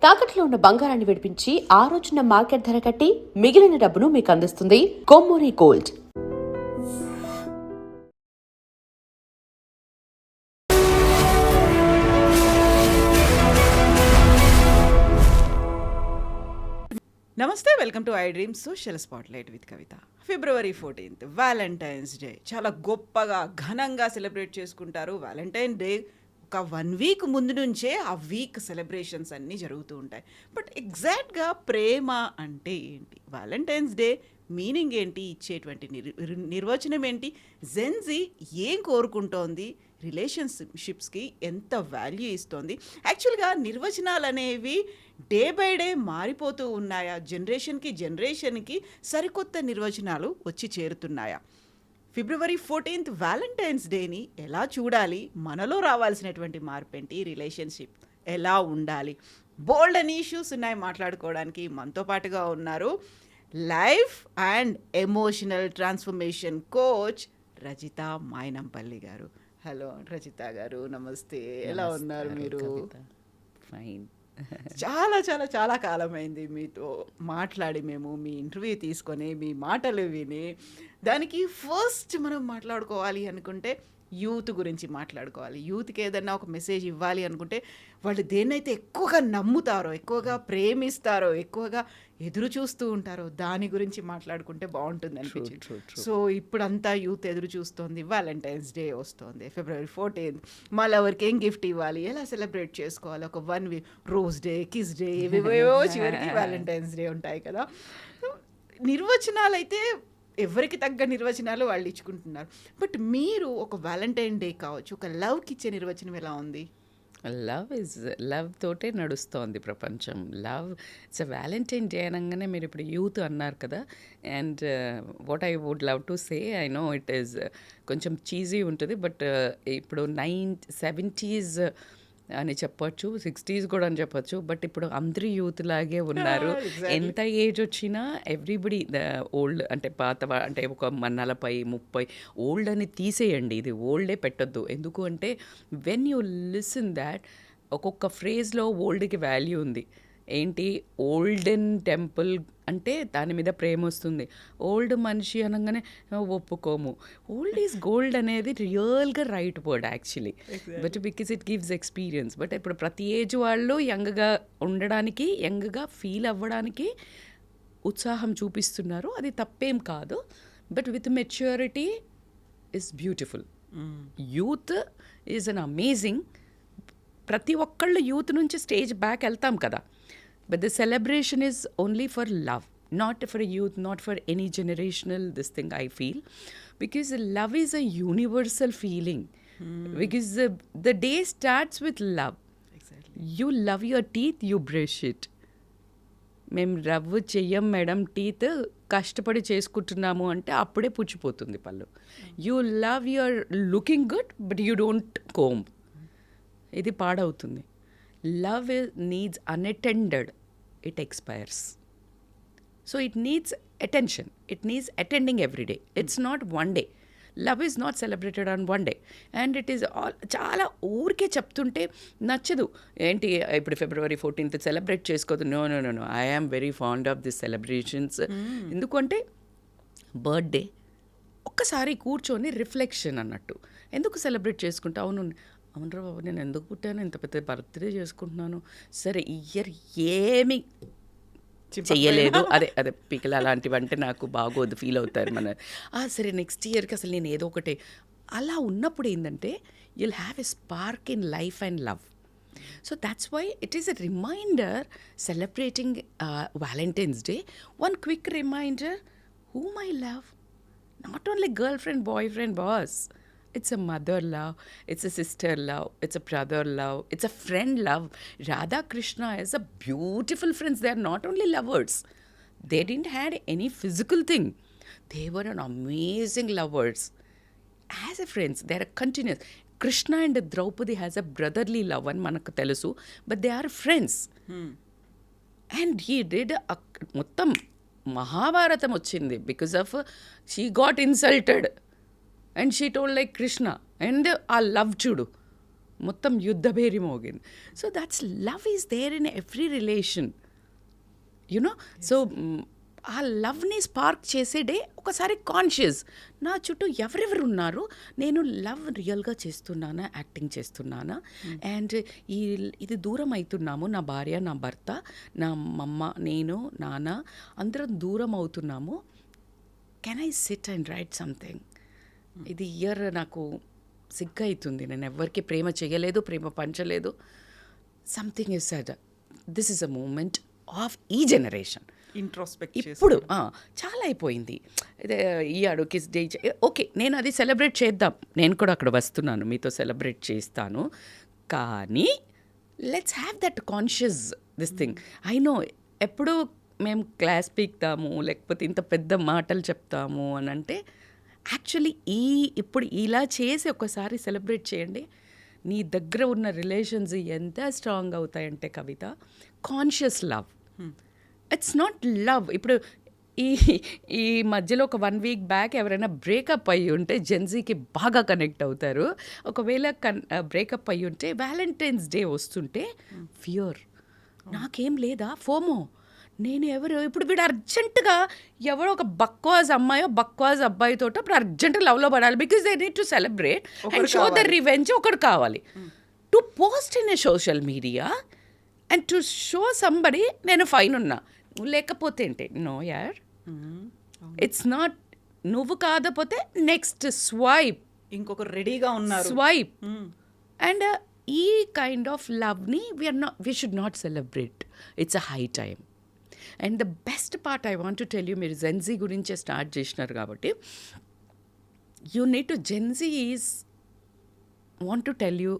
తాకట్లో ఉన్న బంగారాన్ని విడిపించి ఆ రోజున మార్కెట్ ధర కట్టి మిగిలిన డబ్బును మీకు అందిస్తుంది కొమ్మూరి గోల్డ్. నమస్తే, welcome to I dream social spotlight with Kavitha. February 14th Valentine's day చాలా గొప్పగా ఘనంగా సెలబ్రేట్ చేసుకుంటారు. వ్యాలంటైన్ డే ఒక 1 వీక్ ముందు నుంచే ఆ వీక్ సెలబ్రేషన్స్ అన్నీ జరుగుతూ ఉంటాయి. బట్ ఎగ్జాక్ట్గా ప్రేమ అంటే ఏంటి, వ్యాలంటైన్స్ డే మీనింగ్ ఏంటి, ఇచ్చేటువంటి నిర్వచనం ఏంటి, జెన్జీ ఏం కోరుకుంటోంది, రిలేషన్షిప్స్కి ఎంత వాల్యూ ఇస్తోంది, యాక్చువల్గా నిర్వచనాలు అనేవి డే బై డే మారిపోతూ ఉన్నాయా, జనరేషన్కి సరికొత్త నిర్వచనాలు వచ్చి చేరుతున్నాయా? February 14th వ్యాలంటైన్స్ డేని ఎలా చూడాలి, మనలో రావాల్సినటువంటి మార్పేంటి, రిలేషన్షిప్ ఎలా ఉండాలి, బోల్డ్ అని ఇష్యూస్ ఉన్నాయి మాట్లాడుకోవడానికి. మనతో పాటుగా ఉన్నారు life and emotional transformation coach Rajitha Mynampally గారు. హలో రజిత గారు, నమస్తే. ఎలా ఉన్నారు మీరు? ఫైన్. చాలా చాలా చాలా కాలమైంది మీతో మాట్లాడి, మేము మీ ఇంటర్వ్యూ తీసుకొని మీ మాటలు విని. దానికి ఫస్ట్ మనం మాట్లాడుకోవాలి అనుకుంటే యూత్ గురించి మాట్లాడుకోవాలి. యూత్కి ఏదన్నా ఒక మెసేజ్ ఇవ్వాలి అనుకుంటే వాళ్ళు దేన్నైతే ఎక్కువగా నమ్ముతారో, ఎక్కువగా ప్రేమిస్తారో, ఎక్కువగా ఎదురు చూస్తూ ఉంటారో దాని గురించి మాట్లాడుకుంటే బాగుంటుంది అనిపించింది. సో ఇప్పుడంతా యూత్ ఎదురు చూస్తోంది, వ్యాలంటైన్స్ డే వస్తుంది, February 14th. మళ్ళీ ఎవరికి ఏం గిఫ్ట్ ఇవ్వాలి, ఎలా సెలబ్రేట్ చేసుకోవాలి, ఒక 1 week rose day, kiss day, ఇవేవో చివరికి వ్యాలంటైన్స్ డే ఉంటాయి కదా. నిర్వచనాలు అయితే ఎవరికి తగ్గ నిర్వచనాలు వాళ్ళు ఇచ్చుకుంటున్నారు. బట్ మీరు ఒక వ్యాలంటైన్ డే కావచ్చు, ఒక లవ్కి ఇచ్చే నిర్వచనం ఎలా ఉంది? లవ్ తోటే నడుస్తోంది ప్రపంచం. ఇట్స్ వ్యాలంటైన్ డే అనగానే మీరు ఇప్పుడు యూత్ అన్నారు కదా, and what I would love to say, I know it is కొంచెం చీజీ ఉంటుంది, బట్ ఇప్పుడు 70s అని చెప్పొచ్చు, 60s కూడా అని చెప్పొచ్చు, బట్ ఇప్పుడు అందరూ యూత్ లాగే ఉన్నారు. ఎంత ఏజ్ వచ్చినా ఎవ్రీబడి ఓల్డ్ అంటే పాత అంటే ఒక 40, 30 ఓల్డ్ అని తీసేయండి, ఇది ఓల్డే పెట్టొద్దు. ఎందుకు అంటే వెన్ యూ లిసన్ దాట్, ఒక్కొక్క ఫ్రేజ్లో ఓల్డ్కి వాల్యూ ఉంది. ఏంటి, ఓల్డెన్ టెంపుల్ అంటే దాని మీద ప్రేమ వస్తుంది. ఓల్డ్ మనిషి అనగానే ఒప్పుకోము. ఓల్డ్ ఈజ్ గోల్డ్ అనేది రియల్గా right word actually, but because it gives experience. But ఇప్పుడు ప్రతి ఏజ్ వాళ్ళు యంగ్గా ఉండడానికి, యంగ్గా ఫీల్ అవ్వడానికి ఉత్సాహం చూపిస్తున్నారు. అది తప్పేం కాదు, but with maturity is beautiful. Youth is an amazing. ప్రతి ఒక్కళ్ళు యూత్ నుంచి స్టేజ్ బ్యాక్ వెళ్తాం కదా, but the celebration is only for love, not for youth, not for any generational this thing, I feel, because love is a universal feeling. Because the day starts with love. Exactly. You love your teeth, you brush it. మేము రవ్వు చెయ్యం madam, teeth కష్టపడి చేసుకుంటున్నాము అంటే అప్పుడే పుచ్చిపోతుంది పళ్ళు. You love your looking good, but you don't comb, ఇది పాడవుతుంది. Love needs unattended, it expires. So it needs attention. It needs attending every day. It's not one day. Love is not celebrated on one day. And it is all చాలా ఊరికే చెప్తుంటే నచ్చదు. ఏంటి ఇప్పుడు February 14th celebrate చేసుకోదు. No no no no, I am very fond of this celebrations. ఎందుకంటే birthday ఒక్కసారి కూర్చొని రిఫ్లెక్షన్ అన్నట్టు. ఎందుకు సెలబ్రేట్ చేసుకుంటా? అవునరా బాబు, నేను ఎందుకు పుట్టాను, ఇంత పెద్ద బర్త్డే చేసుకుంటున్నాను, సరే ఇయర్ ఏమి చెయ్యలేదు, అదే పికలు అలాంటివి అంటే నాకు బాగోదు, ఫీల్ అవుతారు మన. సరే నెక్స్ట్ ఇయర్కి అసలు నేను ఏదో ఒకటి అలా ఉన్నప్పుడు ఏంటంటే you'll have a spark in life and love. So that's why it is a reminder celebrating Valentine's Day. One quick reminder, whom I love, not only girlfriend, boyfriend, boss. It's a mother love, it's a sister love, it's a brother love, it's a friend love. Radha Krishna is a beautiful friends. They are not only lovers. They didn't had any physical thing. They were an amazing lovers. As a friends, they are continuous. Krishna and Draupadi has a brotherly love అని మనకు తెలుసు, but they are friends. And he did మొత్తం మహాభారతం వచ్చింది because of she got insulted. And she told like Krishna, and ఆ love చూడు, మొత్తం యుద్ధభేరి మోగింది. So that's love is there in every relation, you know. So ఆ లవ్ని స్పార్క్ చేసే డే ఒకసారి కాన్షియస్, నా చుట్టూ ఎవరెవరు ఉన్నారు, నేను లవ్ రియల్గా చేస్తున్నానా, యాక్టింగ్ చేస్తున్నానా, అండ్ ఇది దూరం అవుతున్నాము, నా భార్య, నా భర్త, నా మమ్మ, నేను, నాన్న అందరం దూరం అవుతున్నాము. Can I sit and write something? ఇది ఇయర్ నాకు సిగ్గు అవుతుంది, నేను ఎవరికి ప్రేమ చేయలేదు, ప్రేమ పంచలేదు. Something is said, this is a moment of ఈ జనరేషన్. ఇంట్రోస్పెక్ట్ ఇప్పుడు చాలా అయిపోయింది. ఈ అడు కిస్ డే, ఓకే నేను అది సెలబ్రేట్ చేద్దాం, నేను కూడా అక్కడ వస్తున్నాను, మీతో సెలబ్రేట్ చేస్తాను, కానీ let's have that conscious this thing. I know ఎప్పుడు మేము క్లాస్ పీక్తాము, లేకపోతే ఇంత పెద్ద మాటలు చెప్తాము అని అంటే, యాక్చువల్లీ ఇప్పుడు ఇలా చేసి ఒకసారి సెలబ్రేట్ చేయండి, నీ దగ్గర ఉన్న రిలేషన్స్ ఎంత స్ట్రాంగ్ అవుతాయంటే Kavitha, conscious love. It's not love. ఇప్పుడు ఈ మధ్యలో ఒక 1 వీక్ బ్యాక్ ఎవరైనా బ్రేకప్ అయ్యి ఉంటే జెన్జీకి బాగా కనెక్ట్ అవుతారు. ఒకవేళ బ్రేకప్ అయ్యి ఉంటే వ్యాలంటైన్స్ డే వస్తుంటే ఫియర్, నాకేం లేదా, ఫోమో, నేను ఎవరు, ఇప్పుడు వీడు అర్జెంటుగా ఎవరో ఒక బక్వాజ్ అమ్మాయో బక్వాజ్ అబ్బాయితో ఇప్పుడు అర్జెంటుగా లవ్లో పడాలి, because they need to celebrate and show the revenge. ఒకటి కావాలి to post in a social media and to show somebody నేను ఫైన్ ఉన్నా, లేకపోతే ఏంటి, నో యార్, ఇట్స్ నాట్. నువ్వు కాకపోతే నెక్స్ట్ స్వైప్, ఇంకొకరు రెడీగా ఉన్నారు, స్వైప్. అండ్ ఈ కైండ్ ఆఫ్ లవ్ని we should not celebrate. It's a high time. And the best part I want to tell you, మీరు జెన్జీ గురించే స్టార్ట్ చేసినారు కాబట్టి, you need to, Gen Z is want to tell you,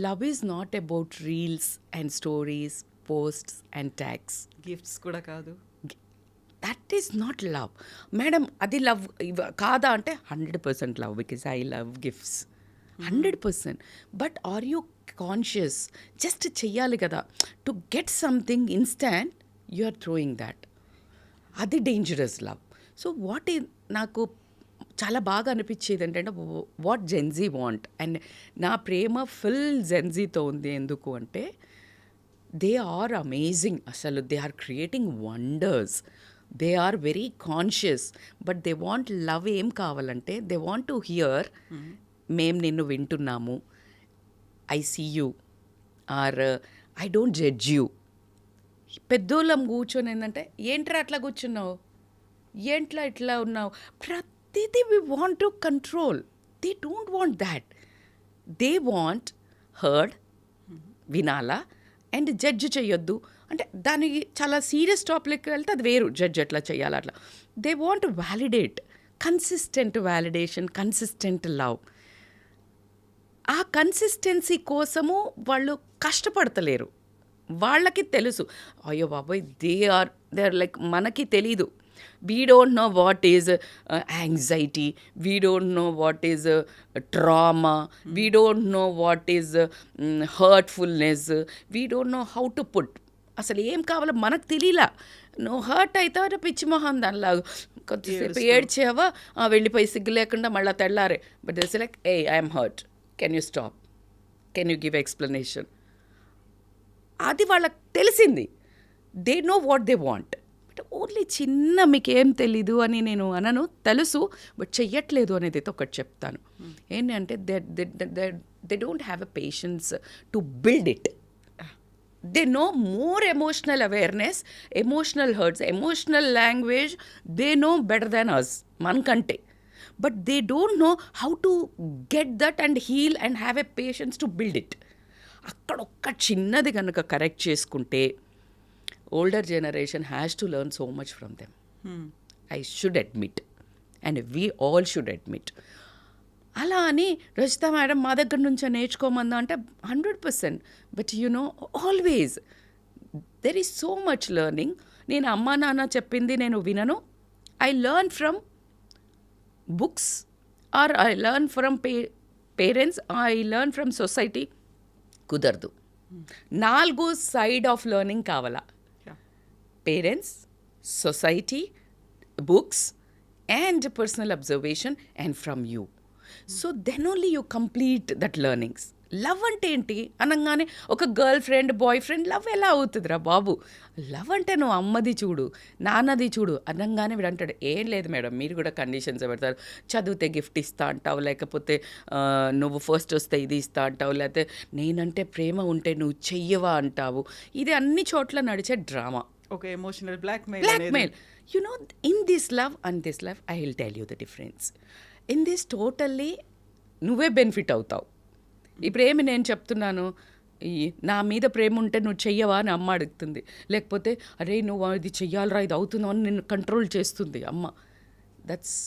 love is not about reels and stories, posts and tags. Gifts కూడా కాదు. That is not love madam. అది love కాదా అంటే 100% love, because I love gifts 100%. But are you conscious? Just చెయ్యాలి కదా, to get something instant you are throwing that, అది dangerous love. So what ఈ నాకు చాలా బాగా అనిపించేది ఏంటంటే, వాట్ జెన్జీ వాంట్, అండ్ నా ప్రేమ ఫుల్ జెన్జీతో ఉంది. ఎందుకు అంటే దే ఆర్ అమేజింగ్, అసలు they are creating wonders, they are very conscious. But they want love. ఏం కావాలంటే దే వాంట్ టు హియర్, మేము నిన్ను వింటున్నాము, I see you, or I don't judge you. పెద్దోళ్ళం కూర్చొని ఏంటంటే, ఏంట్రా అట్లా కూర్చున్నావు, ఏంట్లా ఇట్లా ఉన్నావు, ప్రతిదీ we want to control. They don't want that. They want heard, వినాలా, అండ్ జడ్జ్ చేయొద్దు. అంటే దానికి చాలా సీరియస్ టాపిక్కి వెళ్తే అది వేరు, జడ్జ్ ఎట్లా చేయాలి అట్లా. They want validate, consistent validation, consistent love. ఆ కన్సిస్టెన్సీ కోసము వాళ్ళు కష్టపడతలేరు. వాళ్ళకి తెలుసు, అయ్యో బాబోయ్, దే ఆర్ లైక్, మనకి తెలీదు. We don't know what is anxiety, we don't know what is trauma, we don't know what is hurtfulness, we don't know how to put. అసలు ఏం కావాలో మనకు తెలియలా. నువ్వు హర్ట్ అవుతావు, పిచ్చి మొహం దానిలాగా కొద్దిసేపు ఏడ్చావా, వెళ్ళిపోయి సిగ్గు లేకుండా మళ్ళీ తెల్లారే. But this like, A I'm hurt, can you stop, can you give explanation. అది వాళ్ళకి తెలిసింది. They know what they want. But only చిన్న మీకేం తెలీదు అని నేను అనను, తెలుసు బట్ చెయ్యట్లేదు అనేది అయితే ఒకటి చెప్తాను. ఏంటంటే they don't have a patience to build it. They know more emotional awareness, emotional hurts, emotional language they know better than us, మనకంటే. But they don't know how to get that and heal and have a patience to build it. అక్కడ ఒక్క చిన్నది కనుక correct చేసుకుంటే, older generation has to learn so much from them. I should admit, and we all should admit. అలా అని Rajitha madam మా దగ్గర నుంచే నేర్చుకోమందా అంటే 100%. But you know, always there is so much learning. నేను అమ్మా నాన్న చెప్పింది నేను వినను. I learn from books, or I learn from parents, I learn from society. కుదరదు. 4 సైడ్ ఆఫ్ లెర్నింగ్ కావాలా, parents, society, books and personal observation and from you. So then only you complete that learnings. Love అంటే ఏంటి అనగానే ఒక girl friend boy friend love ఎలా అవుతుందిరా బాబు? Love అంటే నువ్వు అమ్మది చూడు, నాన్నది చూడు అనగానే వీడు అంటాడు, ఏం లేదు మేడం, మీరు కూడా కండిషన్స్ పెడతారు. చదివితే గిఫ్ట్ ఇస్తా అంటావు, లేకపోతే నువ్వు ఫస్ట్ వస్తే ఇది ఇస్తా అంటావు, లేకపోతే నేనంటే ప్రేమ ఉంటే నువ్వు చెయ్యవా అంటావు. ఇది అన్ని చోట్ల నడిచే డ్రామా, ఒక emotional blackmail blackmail. You know, in this love and this love, I will tell you the difference. In this totally నువ్వే బెనిఫిట్ అవుతావు. ఇప్పుడు ఏమి నేను చెప్తున్నాను, ఈ నా మీద ప్రేమ ఉంటే నువ్వు చెయ్యవా అని అమ్మ అడుగుతుంది, లేకపోతే అరే నువ్వు ఇది చెయ్యాలరా ఇది అవుతుందో అని నిన్ను కంట్రోల్ చేస్తుంది అమ్మ. That's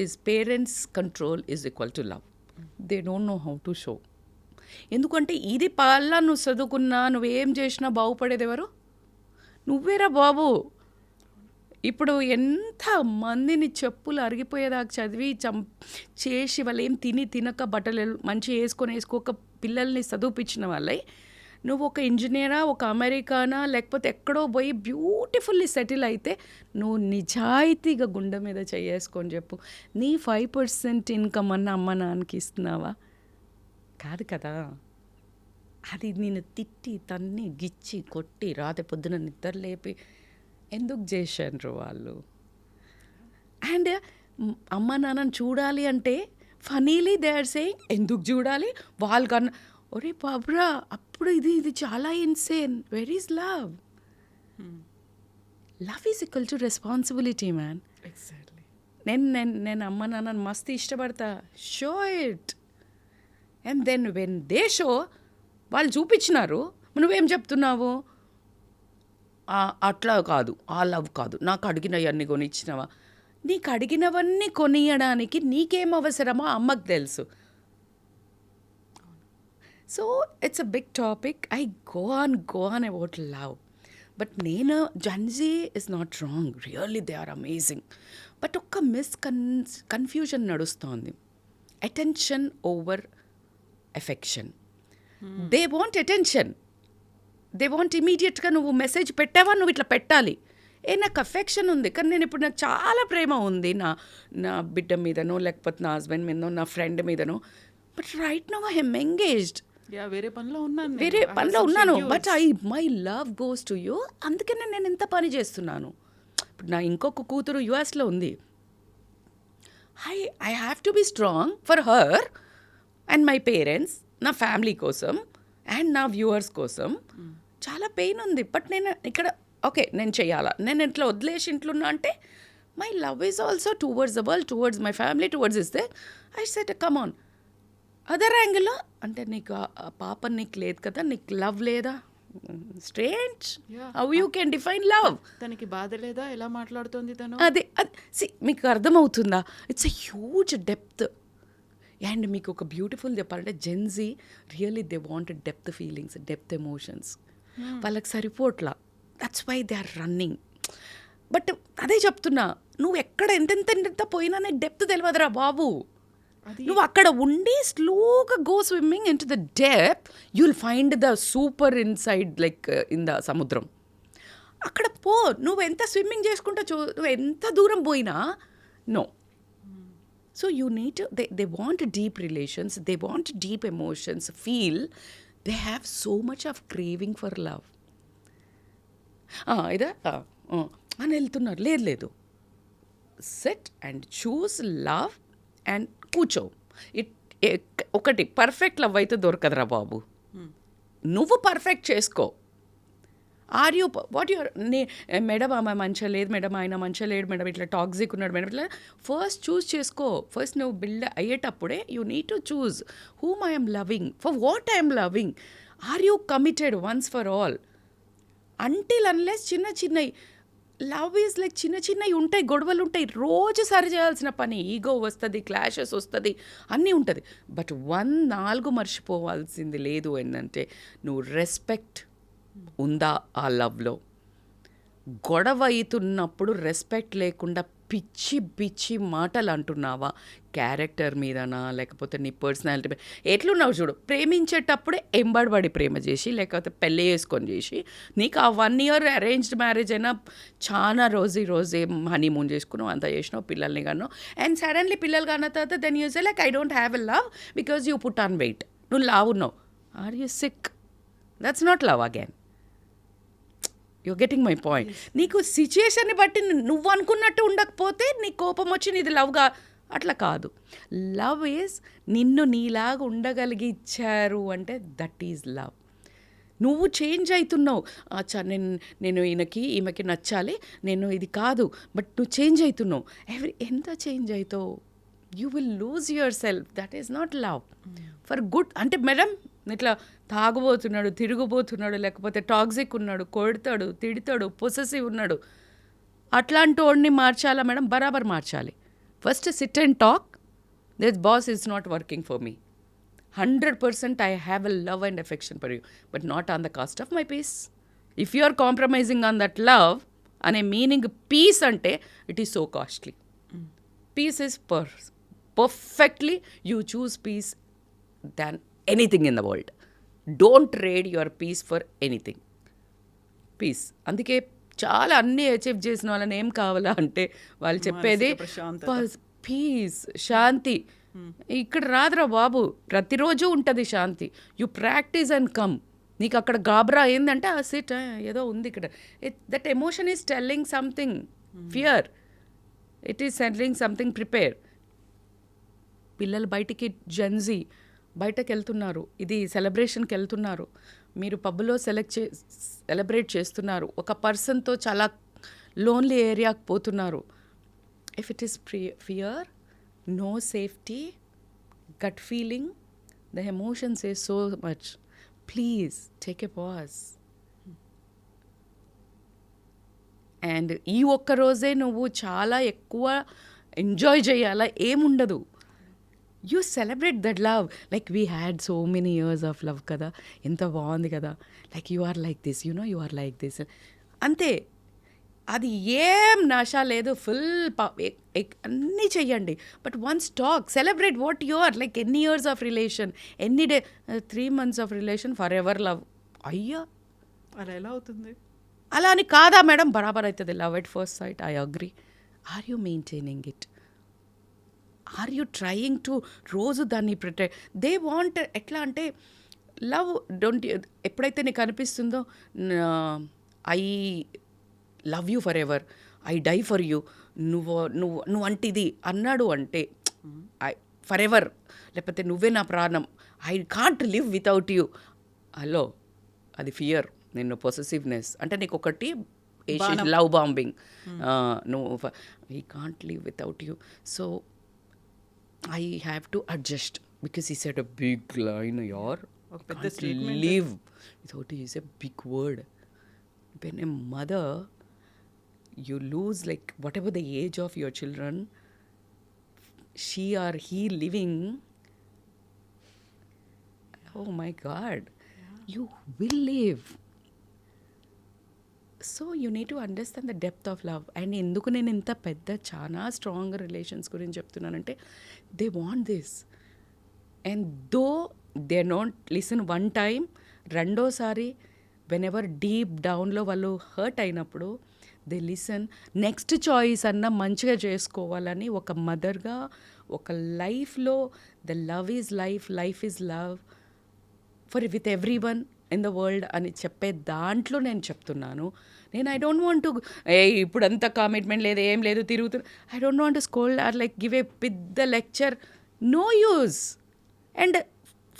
is parents control is equal to love. They don't know how to show. ఎందుకంటే ఇది పాల నువ్వు చదువుకున్నా నువ్వేం చేసినా బాగుపడేది ఎవరు? నువ్వేరా బాబు. ఇప్పుడు ఎంత మందిని చెప్పులు అరిగిపోయేదాకా చదివి చేసి వాళ్ళు ఏం తినక బట్టలు మంచి వేసుకోక పిల్లల్ని చదివిపించిన వాళ్ళై నువ్వు ఒక ఇంజనీరా, ఒక అమెరికానా, లేకపోతే ఎక్కడో పోయి బ్యూటిఫుల్లీ సెటిల్ అయితే నువ్వు నిజాయితీగా గుండె మీద చేసుకొని చెప్పు, నీ 5% ఇన్కమ్ అన్న అమ్మ నాన్నకి ఇస్తున్నావా? కాదు కదా. అది నేను తిట్టి తన్ని గిచ్చి కొట్టి రాత్రి పొద్దున నిద్ర లేపి ఎందుకు చేశారు వాళ్ళు? అండ్ అమ్మ నాన్నని చూడాలి అంటే ఫనీలీ దే ఆర్ సేయింగ్ ఎందుకు చూడాలి వాళ్ళకన్నా, ఒరే బాబురా అప్పుడు ఇది చాలా insane. Where is love? Love is equal to responsibility man. Exactly. నేను అమ్మ నాన్నని మస్తు ఇష్టపడతా, show it. And then when they show, వాళ్ళు చూపించినారు, నువ్వేం చెప్తున్నావు? అట్లా కాదు, ఆ లవ్ కాదు, నాకు అడిగినవన్నీ కొనిచ్చినవా? నీకు అడిగినవన్నీ కొనియడానికి నీకేం అవసరమో అమ్మకు తెలుసు. So it's a big topic. I go on about love. But నేను Gen Z is not wrong, really they are amazing. But ఒక్క కన్ఫ్యూజన్ నడుస్తోంది. Attention over affection. They want attention, they want ఇమీడియట్గా నువ్వు మెసేజ్ పెట్టావా నువ్వు ఇట్లా పెట్టాలి. నాకు అఫెక్షన్ ఉంది కానీ నేను ఇప్పుడు నాకు చాలా ప్రేమ ఉంది నా బిడ్డ మీదనో, లేకపోతే నా హస్బెండ్ మీదనో, నా ఫ్రెండ్ మీదనో. But right now I M engaged, వేరే పనిలో ఉన్నాను. But my love goes to you. అందుకనే నేను ఇంత పని చేస్తున్నాను. ఇప్పుడు నా ఇంకొక కూతురు యుఎస్లో ఉంది. I have to be strong for her and my parents, నా ఫ్యామిలీ కోసం అండ్ నా వ్యూవర్స్ కోసం. చాలా పెయిన్ ఉంది. బట్ నేను ఇక్కడ ఓకే నేను చెయ్యాలా, నేను ఇట్లా వదిలేసి ఇంట్లో ఉన్నా అంటే my love is also towards the world, towards my family, towards ఇస్తే I set come on. Other యాంగిల్లో అంటే నీకు ఆ పాప నీకు లేదు కదా, నీకు లవ్ లేదా? Strange. How you can define love? తనకి బాధ లేదా, ఎలా మాట్లాడుతుంది తను? అది మీకు అర్థమవుతుందా? It's a huge depth. And మీకు ఒక బ్యూటిఫుల్ చెప్పాలంటే Gen Z really they want depth feelings, depth emotions. వాళ్ళకి సరిపోట్లా. That's why they are running. But అదే చెప్తున్నా, నువ్వు ఎక్కడ ఎంతెంత పోయినా నీకు డెప్త్ తెలియదురా బాబు. నువ్వు అక్కడ ఉండి స్లోగా go swimming in to the depth, you will find the super inside like in the సముద్రం. అక్కడ పో, నువ్వు ఎంత స్విమ్మింగ్ చేసుకుంటా నువ్వు ఎంత దూరం పోయినా no. So you need to, they want deep relations, they want deep emotions, feel, they have so much of craving for love. ఇదా అని వెళ్తున్నారు. లేదు, set and choose love and కూర్చో. ఒకటి పర్ఫెక్ట్ లవ్ అయితే దొరకదురా బాబు. నువ్వు పర్ఫెక్ట్ చేసుకో. Are you what your madam ఆమె మంచిగా లేదు మేడం, ఆయన మంచిగా లేడు మేడం, ఇట్లా టాక్సిక్ ఉన్నాడు మేడం, ఇట్లా ఫస్ట్ చూస్ చేసుకో. ఫస్ట్ నువ్వు బిల్డ్ అయ్యేటప్పుడే you need to choose whom I'm loving, for what I'm loving. Or you committed once for all? Until unless చిన్నవి లవ్ ఈజ్ లైక్ చిన్నవి ఉంటాయి, గొడవలు ఉంటాయి, రోజు సరి చేయాల్సిన పని. ఈగో వస్తుంది, క్లాషెస్ వస్తుంది, అన్నీ ఉంటుంది. బట్ 4 మర్చిపోవాల్సింది లేదు ఏంటంటే నువ్వు రెస్పెక్ట్ ఉందా ఆ లవ్లో. గొడవ అవుతున్నప్పుడు రెస్పెక్ట్ లేకుండా పిచ్చి మాటలు అంటున్నావా, క్యారెక్టర్ మీదనా లేకపోతే నీ పర్సనాలిటీ మీద ఎట్లున్నావు చూడు. ప్రేమించేటప్పుడే ఎంబడిబడి ప్రేమ చేసి లేకపోతే పెళ్ళి చేసుకొని చేసి నీకు ఆ 1 year అరేంజ్డ్ మ్యారేజ్ అయినా చాలా రోజే హనీమూన్ చేసుకున్నావు, అంతా చేసినావు, పిల్లల్ని కన్నావు. అండ్ సడన్లీ పిల్లలు కన్న తర్వాత then you say like I don't have a love because you put on weight. నువ్వు లావు ఉన్నావు. Are you sick? That's not love again. You getting my point. నీకు సిచ్యుయేషన్ని బట్టి నువ్వు అనుకున్నట్టు ఉండకపోతే నీ కోపం వచ్చి నీది లవ్గా అట్లా కాదు. లవ్ ఈజ్ నిన్ను నీలాగా ఉండగలిగి ఇచ్చారు అంటే దట్ ఈజ్ లవ్. నువ్వు చేంజ్ అవుతున్నావు. అచ్చా నేను ఈమెకి నచ్చాలి, నేను ఇది కాదు, బట్ నువ్వు చేంజ్ అవుతున్నావు. ఎంత చేంజ్ అవుతావు? You will lose your self. That is not love for good. అంటే మేడం ఇట్లా తాగుబోతున్నాడు, తిరుగుబోతున్నాడు, లేకపోతే టాక్సిక్ ఉన్నాడు, కొడతాడు, తిడతాడు, పొసెసివ్ ఉన్నాడు, అట్లాంటి వాడిని మార్చాలా మేడం? బరాబర్ మార్చాలి. First SIT and talk. This boss is not working for me. 100% I have a love and affection for you, but not on the cost of my peace. If you are compromising on that love, అనే meaning peace అంటే it is so costly. Peace is perfectly you choose peace than anything in the world. Don't trade your peace for anything. Peace. అందుకే చాలా అన్నీ achieve చేసిన వాళ్ళని ఏం కావాలా అంటే వాళ్ళు చెప్పేది పీస్, శాంతి. ఇక్కడ రాదురా బాబు, ప్రతిరోజు ఉంటుంది శాంతి. You practice and come. నీకు అక్కడ గాబరా ఏందంటే ఆ సిట్ ఏదో ఉంది ఇక్కడ. That emotion is telling something. Fear, it is telling something. Prepare. పిల్లలు బయటికి జెన్జీ బయటకు వెళ్తున్నారు, ఇది సెలబ్రేషన్కి వెళ్తున్నారు, మీరు పబ్లో సెలబ్రేట్ చేస్తున్నారు, ఒక పర్సన్తో చాలా లోన్లీ ఏరియాకి పోతున్నారు. If it is fear, no safety, gut feeling, the emotion says so much. Please take a pause. And ఈ ఒక్క రోజే నువ్వు చాలా ఎక్కువ ఎంజాయ్ చేయాలా ఏముండదు. You celebrate that love. Like we had so many years of love కదా, ఎంత బాగుంది కదా, like you are like this, you are like this, అంతే. అది ఏం నషా లేదు, ఫుల్ అన్నీ చెయ్యండి, but once talk, celebrate what you are. Like ఎన్ని ఇయర్స్ ఆఫ్ రిలేషన్, ఎన్ని 3 months of relation, forever love. అయ్యా అలా ఎలా అవుతుంది? అలా అని కాదా మేడం? బరాబర్ అవుతుంది. Love at first sight, I agree. Are you maintaining it? Are you trying to రోజు దాన్ని ప్రొటెక్ట్? దే వాంట్ ఎట్లా అంటే లవ్ డోంట్, ఎప్పుడైతే నీకు అనిపిస్తుందో I love you forever, I die for you, నువ్వు అంటిది అన్నాడు అంటే ఐ ఫర్ ఎవర్, లేకపోతే నువ్వే నా ప్రాణం, I can't live without you. Hello, అది ఫియర్. నిన్ను పొసెసివ్నెస్ అంటే నీకు ఒకటి లవ్ బాంబింగ్. నువ్వు I can't live without you, so I have to adjust because ఈ సెట్ అ బిగ్ లైన్. యార్ live without you is a big word. When a mother, you lose like whatever the age of your children, she or he living, oh my God, you will live. So you need to understand the depth of love. And ఎందుకు నేను ఇంత పెద్ద చాలా strong relations గురించి చెప్తున్నానంటే they want this. And though they don't listen one time, రెండోసారి whenever deep డౌన్లో వాళ్ళు హర్ట్ అయినప్పుడు దే లిసన్. నెక్స్ట్ చాయిస్ అన్న మంచిగా చేసుకోవాలని ఒక మదర్గా, ఒక లైఫ్లో the love is life, life is love for with everyone in the world అని చెప్పే దాంట్లో నేను చెప్తున్నాను. నేను ఐ డోంట్ వాంట్ టు ఇప్పుడంతా కమిట్మెంట్ లేదు, ఏం లేదు, తిరుగుతున్నా. I don't want to scold or like give a పెద్ద lecture. No use. And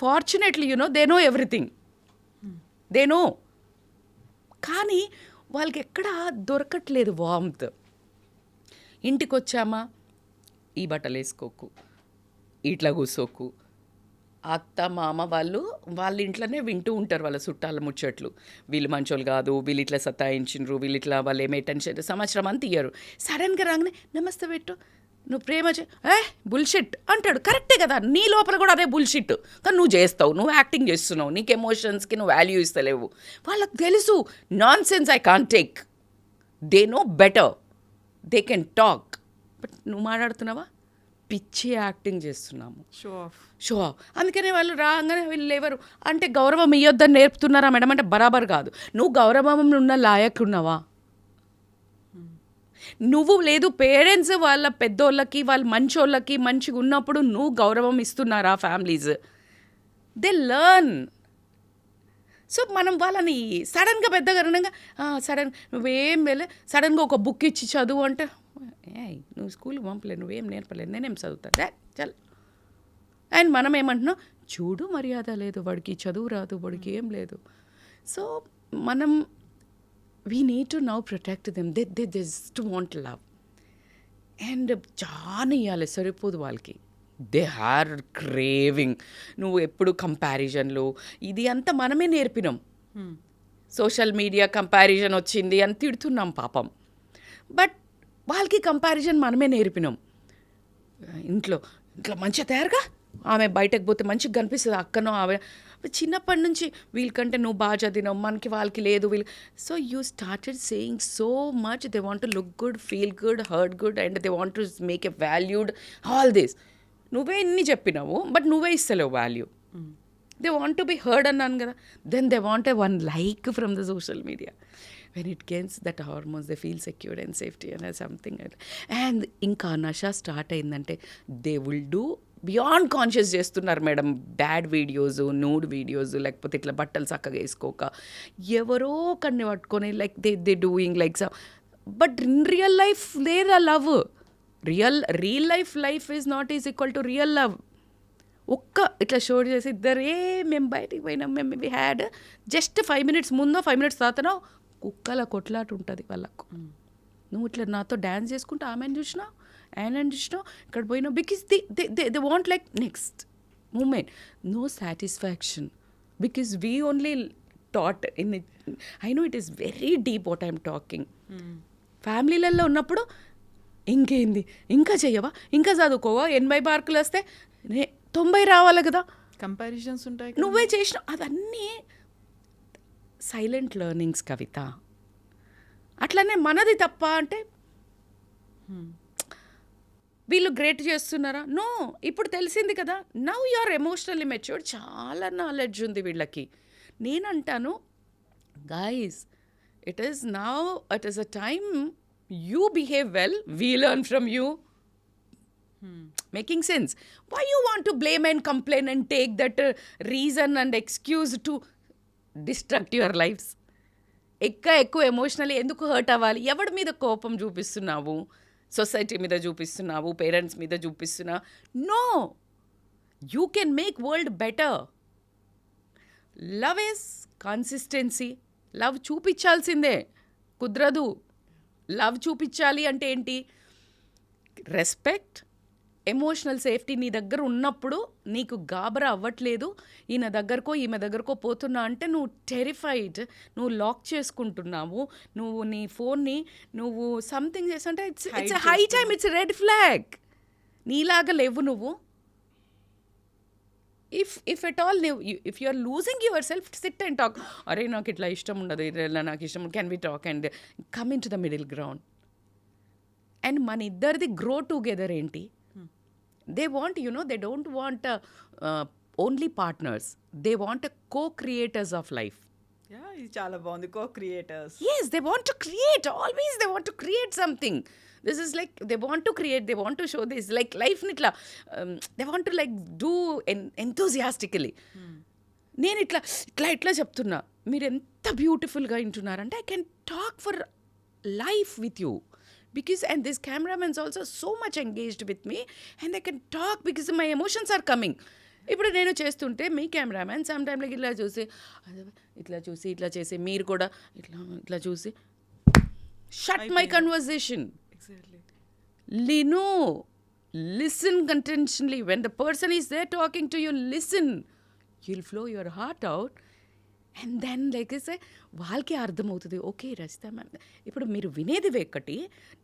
fortunately they know everything, they know. కానీ వాళ్ళకి ఎక్కడా దొరకట్లేదు వార్మ్త్. ఇంటికి వచ్చామా, ఈ బట్టలు వేసుకోకు, ఇట్లా కూర్చోకు. అత్త మామ వాళ్ళ ఇంట్లోనే వింటూ ఉంటారు వాళ్ళ చుట్టాల ముచ్చట్లు. వీళ్ళు మంచోళ్ళు కాదు, వీళ్ళు ఇట్లా సతాయించిండ్రు, వీళ్ళు ఇట్లా వాళ్ళు ఏమే టెన్షన్, సంవత్సరం అంతా ఇయ్యరు. సడన్గా రాగానే నమస్తే పెట్టు, నువ్వు ప్రేమ బుల్షిట్ అంటాడు. కరెక్టే కదా, నీ లోపల కూడా అదే బుల్షిట్, కానీ నువ్వు చేస్తావు, నువ్వు యాక్టింగ్ చేస్తున్నావు, నీకు ఎమోషన్స్కి నువ్వు వాల్యూ ఇస్తలేవు. వాళ్ళకి తెలుసు non sense I can't take. They know better, they can talk, but నువ్వు మాట్లాడుతున్నావా? పిచ్చి యాక్టింగ్ చేస్తున్నాము, షో ఆఫ్. అందుకనే వాళ్ళు రాగానే వీళ్ళు ఎవరు అంటే గౌరవం ఇవ్వద్దని నేర్పుతున్నారా మేడం అంటే బరాబర్ కాదు. నువ్వు గౌరవం ఉన్న లాయకున్నావా? నువ్వు లేదు, పేరెంట్స్ వాళ్ళ పెద్దోళ్ళకి, వాళ్ళ మంచోళ్ళకి మంచిగా ఉన్నప్పుడు నువ్వు గౌరవం ఇస్తున్నారా? ఫ్యామిలీస్ దే లెర్న్ సో మనం వాళ్ళని సడన్గా పెద్దగా అనగా సడన్ నువ్వేం వెళ్ళే సడన్గా ఒక బుక్ ఇచ్చి చదువు అంటే నువ్వు స్కూల్కి పంపలేదు నువ్వేం నేర్పలేదు నేనేం చదువుతా చల్. అండ్ మనం ఏమంటున్నాం చూడు మర్యాద లేదు వాడికి చదువు రాదు వాడికి ఏం లేదు. సో మనం we need to now protect them they just want love and చాలా ఇవ్వాలి సరిపోదు వాళ్ళకి. They are craving. నువ్వు ఎప్పుడు కంపారిజన్లు ఇది అంతా మనమే నేర్పినాం. సోషల్ మీడియా కంపారిజన్ వచ్చింది అని తిడుతున్నాం పాపం. బట్ వాళ్ళకి కంపారిజన్ మనమే నేర్పినాం. ఇంట్లో మంచిగా తయారుగా ఆమె బయటకు పోతే మంచిగా కనిపిస్తుంది అక్కనో ఆమె చిన్నప్పటి నుంచి వీళ్ళకంటే నువ్వు బాగా చదివినావు మనకి వాళ్ళకి లేదు వీళ్ళు. So you started saying so much they want to look good feel good hurt good and they want to make a valued all this. నువ్వే ఇన్ని చెప్పినావు బట్ నువ్వే ఇస్తలేవు value. They want to be heard అన్నాను కదా. Then they want a one like from the social media. When it gains that hormones they feel secured and safety and something. And ఇంకా నషా start అయిందంటే they will do beyond conscious చేస్తున్నారు madam. Bad videos nude videos లేకపోతే ఇట్లా బట్టలు చక్కగా వేసుకోక ఎవరో కన్ని పట్టుకొని like they doing like but in real life there a love. Real life is not is equal to real love. ఒక్క ఇట్లా షో చేసి ఇద్దరే మేము బయటికి పోయినాం మేము వి హ్యాడ్ జస్ట్ 5 minutes ముందో 5 minutes తర్వాతనో కుక్కల కొట్లాట ఉంటుంది వాళ్ళకు. నువ్వు ఇట్లా నాతో డ్యాన్స్ చేసుకుంటూ ఆమెను చూసినావు ఆయనని చూసినావు ఇక్కడ పోయినావు because they want like next moment no satisfaction because we only taught in I know it is very deep what I'm talking. ఫ్యామిలీలలో ఉన్నప్పుడు ఇంకేంది ఇంకా చెయ్యవా ఇంకా చదువుకోవా 80 మార్కులు వస్తే 90 రావాలి కదా కంపారిజన్స్ ఉంటాయి. నువ్వే చేసినావు అవన్నీ సైలెంట్ లెర్నింగ్స్ కవిత. అట్లనే మనది తప్ప అంటే వీళ్ళు గ్రేట్ చేస్తున్నారా? నో. ఇప్పుడు తెలిసింది కదా now you are emotionally matured. చాలా నాలెడ్జ్ ఉంది వీళ్ళకి. నేనంటాను guys it is a time you behave well, we learn from you. Making sense? Why you want to blame and complain and take that reason and excuse to destruct your lives? ఎక్కువ emotionally ఎందుకు hurt అవ్వాలి? ఎవరి మీద కోపం చూపిస్తున్నావు? Society మీద చూపిస్తున్నావు, parents మీద చూపిస్తున్నావు? No, you can make world better. Love is consistency. Love చూపించాల్సిందే, కుదరదు. లవ్ చూపించాలి అంటే ఏంటి? రెస్పెక్ట్, ఎమోషనల్ సేఫ్టీ నీ దగ్గర ఉన్నప్పుడు నీకు గాబరా అవ్వట్లేదు. ఈయన దగ్గరకో ఈమె దగ్గరకో పోతున్నా అంటే నువ్వు టెరిఫైడ్, నువ్వు లాక్ చేసుకుంటున్నావు, నువ్వు నీ ఫోన్ని నువ్వు సంథింగ్ చేస్తుంటే it's high time, it's red flag. నీలాగా లేవు నువ్వు. If at all if you are losing your self, sit and talk. అరే నాకు ఇట్లా ఇష్టం ఉండదు, ఇలా నాకు ఇష్టం, can we talk and come in to the middle ground. And మన ఇద్దరిది గ్రో టుగెదర్ ఏంటి? They want they don't want only partners, they want co-creators of life. ఇది చాలా బాగుంది, co-creators. Yes, they want to create. Always they want to create something. This is like they want to create, they want to show this like life nitla they want to like do enthusiastically. నేను ఇట్లా చెప్తున్నా, మీరు ఎంత బ్యూటిఫుల్గా వింటున్నారంటే I can talk for life with you because and this cameraman is also so much engaged with me and I can talk because my emotions are coming. ఇప్పుడు నేను చేస్తుంటే మీ కెమెరామ్యాన్ సమ్ టైమ్ లైక్ ఇట్లా చేసి మీరు కూడా ఇట్లా చూసి shut my conversation. Listen intentionally. When the person is there talking to you, listen. You'll flow your heart out. And then like I say, వాళ్ళకి అర్థమవుతుంది, ఓకే రచిత మ్యామ్ ఇప్పుడు మీరు వినేది వేక్కటి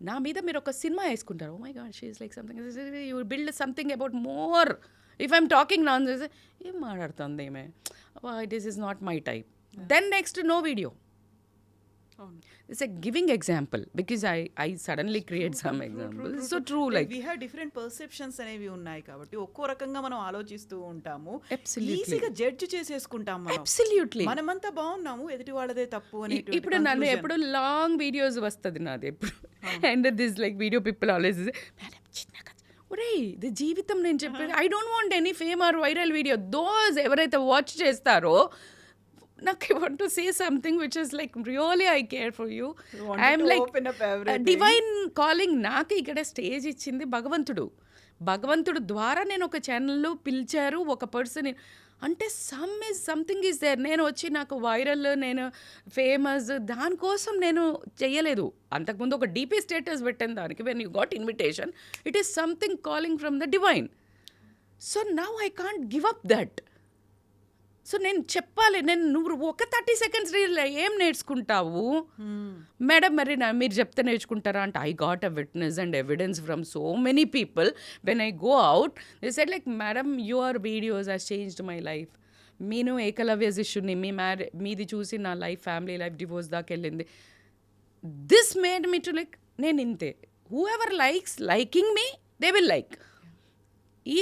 నా మీద మీరు ఒక సినిమా వేసుకుంటారు. Oh my God she is like something, you build something about more. If I'm talking నాన్ ఏం మాట్లాడుతుంది ఏమే, this is not my type, then next no video. It's a giving example because I suddenly create some example. It's so true. Like we have different perceptions అనేవి ఉన్నాయి కాబట్టి ఒక్కో రకంగా మనం ఆలోచిస్తూ ఉంటాము. Absolutely. ఈజీగా జడ్జ్ చేసేసుకుంటాం మనం. Absolutely. మనమంతా బాగున్నాము, ఎదుటి వాళ్ళదే తప్పు అని. ఇప్పుడు నన్ను ఎప్పుడు లాంగ్ వీడియోస్ వస్తుంది నాది ఎప్పుడు, and this like video people always madam చిన్నగా ఒరే ఇది జీవితం. నేను చెప్పేది I don't want any fame or viral video. Those ఎవరైతే వాచ్ చేస్తారో నాకు I want to say something which is like really I care for you. You wanted I'm to like open up everything. Divine calling. నాకు ఇక్కడ stage ఇచ్చింది భగవంతుడు ద్వారా నేను ఒక ఛానల్లో పిలిచారు ఒక పర్సన్ అంటే సంథింగ్ ఈజ్ దేర్. నేను వచ్చి నాకు వైరల్, నేను ఫేమస్ దానికోసం నేను చెయ్యలేదు. అంతకుముందు ఒక డీపీ స్టేటస్ పెట్టాను దానికి. When you got invitation, it is something calling from the divine. So now I can't give up that. So నేను చెప్పాలి, నువ్వు ఒక 30 seconds రీల్ ఏం నేర్చుకుంటావు మేడం? మరి మీరు చెప్తే నేర్చుకుంటారా అంటే I got a witness and evidence from so many people when I go out. They said like madam your videos has changed my life. నేను ఏకలవ్య శిష్యుని, మీది చూసి నా లైఫ్, ఫ్యామిలీ లైఫ్, డివోర్స్ దాకా వెళ్ళింది. This made me to like నేను ఇంతే. Who ever liking me they will like. ఈ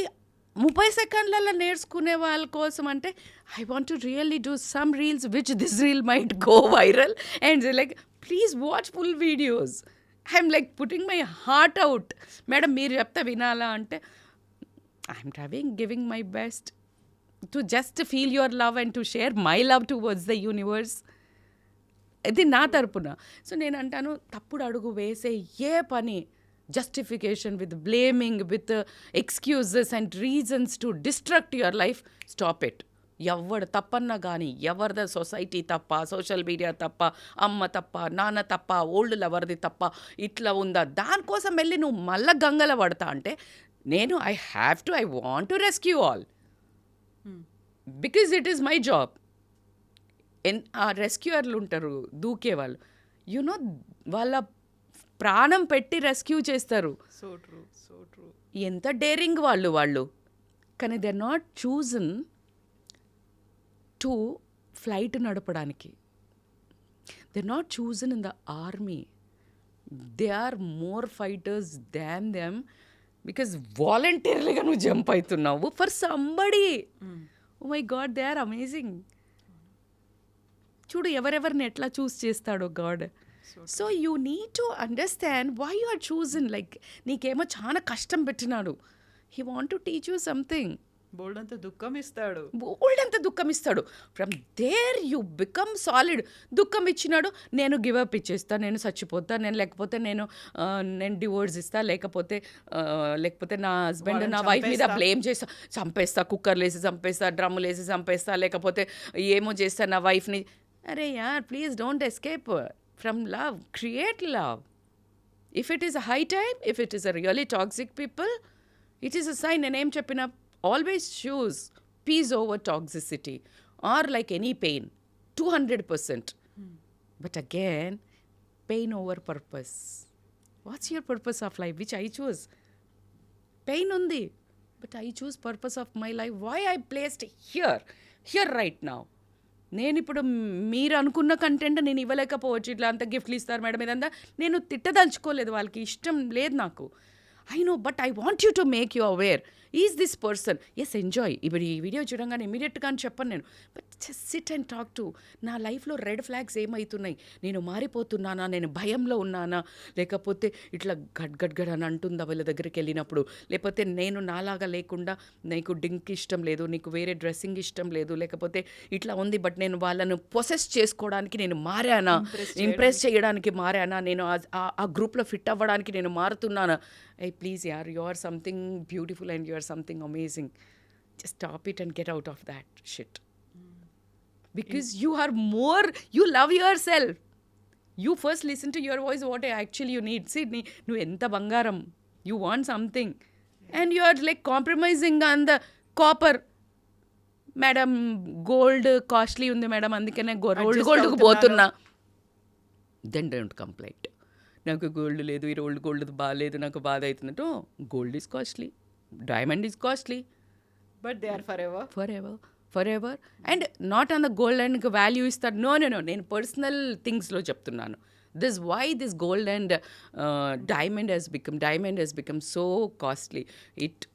30 సెకండ్లలో నేర్చుకునే వాళ్ళ కోసం అంటే I want to really do some reels which this reel might go viral and like please watch full videos. I'm like putting my heart out. Madam మీరు చెప్తే వినాలా అంటే I'm giving my best to just feel your love and to share my love towards the universe. ఇది నా తరపున. So నేను అంటాను, తప్పుడు అడుగు వేసే ఏ పని justification, with blaming, with excuses and reasons to destruct your life, stop it. ఎవడు తప్పన్నా కానీ, ఎవరిద సొసైటీ తప్ప, సోషల్ మీడియా తప్ప, అమ్మ తప్ప, నాన్న తప్ప, ఓల్డ్ లవర్ది తప్ప, ఇట్లా ఉందా దానికోసం వెళ్ళి నువ్వు మళ్ళా గంగల పడతా అంటే నేను I want to rescue all because it is my job. ఆ రెస్క్యూయర్లు ఉంటారు దూకేవాళ్ళు, యునో వాళ్ళ ప్రాణం పెట్టి రెస్క్యూ చేస్తారు. So true. ఎంత డేరింగ్ వాళ్ళు. కానీ they are not chosen to flight నడపడానికి. They are not chosen in the army. They are more fighters than them because వాలంటీర్లీగా నువ్వు జంప్ అవుతున్నావు for somebody. Oh my God, they are amazing. చూడు ఎవరెవరిని ఎట్లా చూస్ చేస్తాడో God. So you need to understand why you are chosen. Like నీకేమో చాలా కష్టం పెట్టినాడు. He want to teach you something. Bold అంత దుఃఖం ఇస్తాడు. From there you become solid. దుఃఖం ఇచ్చినాడు, నేను గివప్ ఇచ్చేస్తా, నేను చచ్చిపోతా, లేకపోతే నేను డివోర్స్ ఇస్తా, లేకపోతే నా హస్బెండ్ నా వైఫ్ మీద బ్లేమ్ చేస్తా, చంపేస్తా, కుక్కర్లు వేసి చంపేస్తా, డ్రమ్ములు వేసి చంపేస్తా, లేకపోతే ఏమో చేస్తా నా వైఫ్ని. అరే యార్ please don't escape from love. Create love. If it is a high time, if it is a really toxic people, it is a sign. And em cheppina, always choose peace over toxicity or like any pain, 200%. But again, pain over purpose. What's your purpose of life? Which I choose. Pain undi, but I choose purpose of my life. Why I placed here right now. నేను ఇప్పుడు మీరు అనుకున్న content నేను ఇవ్వలేకపోవచ్చు. ఇట్లా అంతా గిఫ్ట్లు ఇస్తారు madam, ఇదంతా నేను తిట్టదలుచుకోలేదు, వాళ్ళకి ఇష్టం లేదు నాకు. I know, but I want you to make you aware. Is this person, yes enjoy. ఇప్పుడు ఈ వీడియో చూడంగానే ఇమీడియట్గా అని చెప్పను నేను, but just sit and talk to. నా లైఫ్లో రెడ్ ఫ్లాగ్స్ ఏమవుతున్నాయి, నేను మారిపోతున్నానా, నేను భయంలో ఉన్నానా, లేకపోతే ఇట్లా గడ్ అని అంటుందా వీళ్ళ దగ్గరికి వెళ్ళినప్పుడు, లేకపోతే నేను నాలాగా లేకుండా నీకు డ్రింక్ ఇష్టం లేదు, నీకు వేరే డ్రెస్సింగ్ ఇష్టం లేదు, లేకపోతే ఇట్లా ఉంది బట్ నేను వాళ్ళను పొసెస్ చేసుకోవడానికి నేను మారానా, ఇంప్రెస్ చేయడానికి మారానా, నేను ఆ గ్రూప్లో ఫిట్ అవ్వడానికి నేను మారుతున్నానా. Hey, please, yaar, you are something beautiful and you are something amazing. Just stop it and get out of that shit. Because you are more, you love yourself. You first listen to your voice, what actually you need. See, nu enta bangaram. You want something. And you are like compromising on the copper. Madam, gold costly undi madam, andukane gold ku potunna. Then don't complain. నాకు gold లేదు, ఈ gold బాగాలేదు, నాకు బాధ అవుతుందంటే gold is costly, diamond is costly, but they are forever and not on the gold and value ఇస్తారు. No నేను personal థింగ్స్లో చెప్తున్నాను. This why this gold and diamond has become so costly. It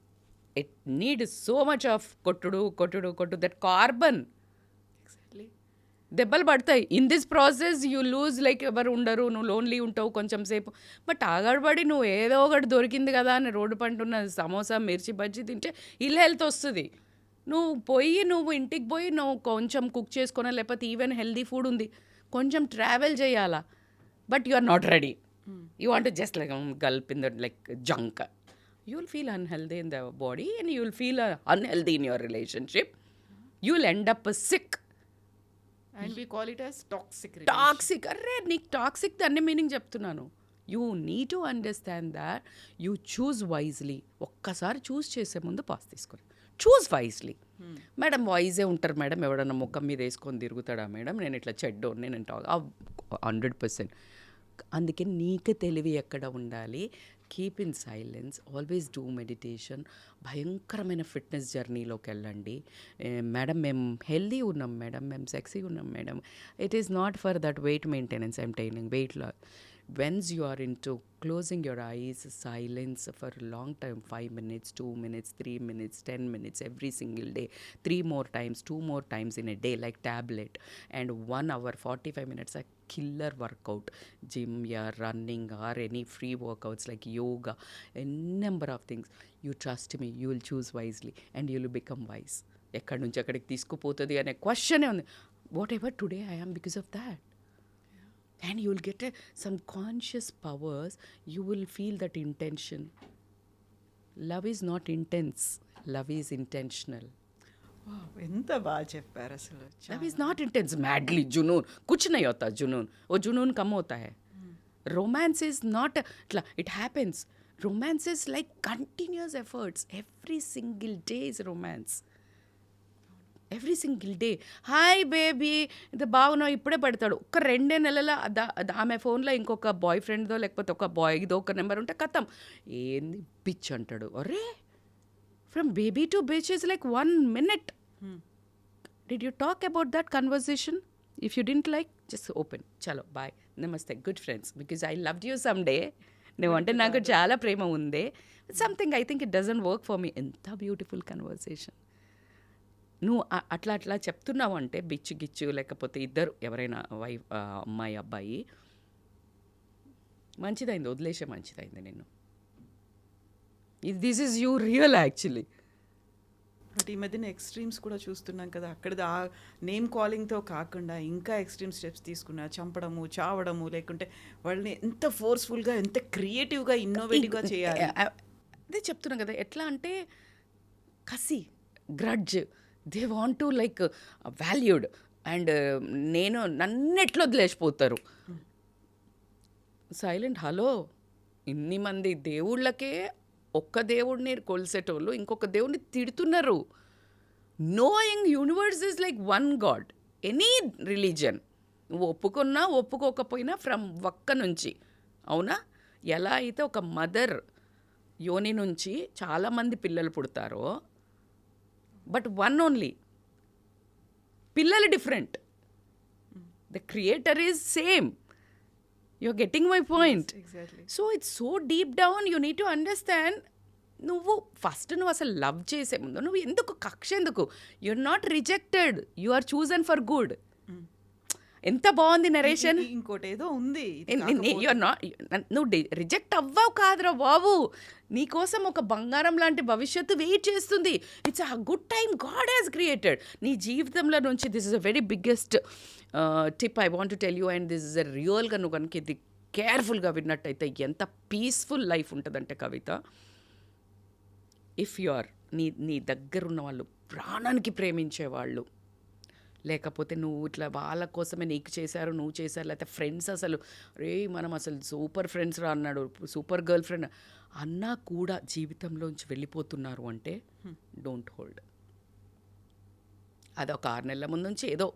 need so much of కొట్టు that carbon. దెబ్బలు పడతాయి. In this process you lose, like ఎవరు ఉండరు, నువ్వు లోన్లీ ఉంటావు కొంచెం సేపు, బట్ ఆగడబడి నువ్వు ఏదో ఒకటి దొరికింది కదా అని రోడ్డు పంటున్న సమోసా, మిర్చి బజ్జీ తింటే ఇల్ హెల్త్ వస్తుంది. నువ్వు ఇంటికి పోయి నువ్వు కొంచెం కుక్ చేసుకున్నా, లేకపోతే ఈవెన్ హెల్దీ ఫుడ్ ఉంది, కొంచెం ట్రావెల్ చేయాలా, but you are not ready. You want just like gulp in the like junk. You will feel unhealthy in the body and you will feel unhealthy in your relationship. You will end up sick. And we call it as toxic. Toxic, అర్రే నీకు toxic దాన్ని meaning చెప్తున్నాను. You need to understand that you choose wisely. ఒక్కసారి choose చేసే ముందు pause తీసుకొని choose wisely. Madam వైజే ఉంటారు మేడం, ఎవడన్నా ముఖం మీద వేసుకొని తిరుగుతాడా మేడం, నేను ఇట్లా చెడ్డో నేను 100%. అందుకే నీకు తెలివి ఎక్కడ ఉండాలి, keep in silence, always do meditation, భయంకరమైన ఫిట్నెస్ జర్నీలోకి వెళ్ళండి. మేడం మేము హెల్దీ ఉన్నాం మేడం, మేము సెక్సీ ఉన్నాం madam, it is not for that weight maintenance, I'm telling weight loss. Once you are into closing your eyes, silence for a long time, 5 minutes, 2 minutes, 3 minutes, 10 minutes, every single day, 3 more times, 2 more times in a day, like tablet, and 1 hour, 45 minutes, a killer workout, gym, yeah, running, or any free workouts like yoga, a number of things. You trust me, you will choose wisely and you will become wise. ఎక్కడి నుంచి ఎక్కడికి తీసుకుపోతుంది అనే క్వశ్చనే ఉంది. Whatever today I am because of that. And you will get some conscious powers. You will feel that intention. Love is not intense. Love is intentional. ఎంత బాగా చెప్పారు అసలు. Love is not intense. Madly junoon. कुछ नहीं होता junoon. वो junoon कम होता है. Romance is not. It happens. Romance is like continuous efforts. Every single day is romance. Every single day hi baby ఇది బాగున్నావు ఇప్పుడే పడతాడు. ఒక 2 నెలల ఆమె ఫోన్లో ఇంకొక బాయ్ ఫ్రెండ్దో లేకపోతే ఒక బాయ్దో ఒక నెంబర్ ఉంటే కథం ఏంది బిచ్ అంటాడు. అరే from baby to bitch is like 1 minute. Did you talk about that conversation? If you didn't like just open, చలో బాయ్ నమస్తే good friends because I loved you some day. నువ్వంటే నాకు చాలా ప్రేమ ఉంది. Something I think it doesn't work for me. ఎంత beautiful conversation. నువ్వు అట్లా చెప్తున్నావు అంటే బిచ్చు గిచ్చు లేకపోతే ఇద్దరు ఎవరైనా అమ్మాయి అబ్బాయి మంచిదైంది, వదిలేసే మంచిదైంది నిన్ను. This is you real actually. But ఈ మధ్యన ఎక్స్ట్రీమ్స్ కూడా చూస్తున్నాం కదా. అక్కడ ఆ నేమ్ కాలింగ్తో కాకుండా ఇంకా ఎక్స్ట్రీమ్ స్టెప్స్ తీసుకున్నా, చంపడము, చావడము, లేకుంటే వాళ్ళని ఎంత ఫోర్స్ఫుల్గా ఎంత క్రియేటివ్గా ఇన్నోవేటివ్గా చేయాలి. అదే చెప్తున్నాం కదా. ఎట్లా అంటే కసి, grudge, they want to like valued and నన్నెట్లో వదిలేసిపోతారు. సైలెంట్. హలో, ఇన్ని మంది దేవుళ్ళకే ఒక్క దేవుడిని కొలిసేటోళ్ళు ఇంకొక దేవుడిని తిడుతున్నారు. Knowing universe is like 1 God. Any religion నువ్వు ఒప్పుకున్నా ఒప్పుకోకపోయినా ఫ్రమ్ ఒక్క నుంచి, అవునా? ఎలా అయితే ఒక మదర్ యోని నుంచి చాలామంది పిల్లలు పుడతారో, బట్ 1 only. పిల్లలు different, the creator is same. you're getting my point. Yes, exactly. So it's so deep down you need to understand. నువ్వు అసలు లవ్ చేసే ముందు నువ్వు ఎందుకు కక్ష ఎందుకు? You're not rejected, you are chosen for good. ఎంత బాగుంది నరేషన్. ఇంకోటి ఏదో ఉంది. నువ్వు రిజెక్ట్ అవ్వవు కాదురా బాబు. నీకోసం ఒక బంగారం లాంటి భవిష్యత్తు వెయిట్ చేస్తుంది. It's a good time God has created నీ జీవితంలో నుంచి. This is a very biggest tip I want to tell you. And this is అ రియల్గా నువ్వు కనుక ఇది కేర్ఫుల్గా విన్నట్టయితే ఎంత పీస్ఫుల్ లైఫ్ ఉంటుందంటే కవిత. ఇఫ్ యు ఆర్ నీ దగ్గర ఉన్న వాళ్ళు, ప్రాణానికి ప్రేమించేవాళ్ళు, లేకపోతే నువ్వు ఇట్లా వాళ్ళ కోసమే నీకు చేశారు నువ్వు చేశారు, లేకపోతే ఫ్రెండ్స్ అసలు రే మనం అసలు సూపర్ ఫ్రెండ్స్ రా అన్నాడు, సూపర్ గర్ల్ ఫ్రెండ్ అన్నా కూడా జీవితంలోంచి వెళ్ళిపోతున్నారు అంటే డోంట్ హోల్డ్. అది ఒక 6 నెలల ముందు నుంచి ఏదో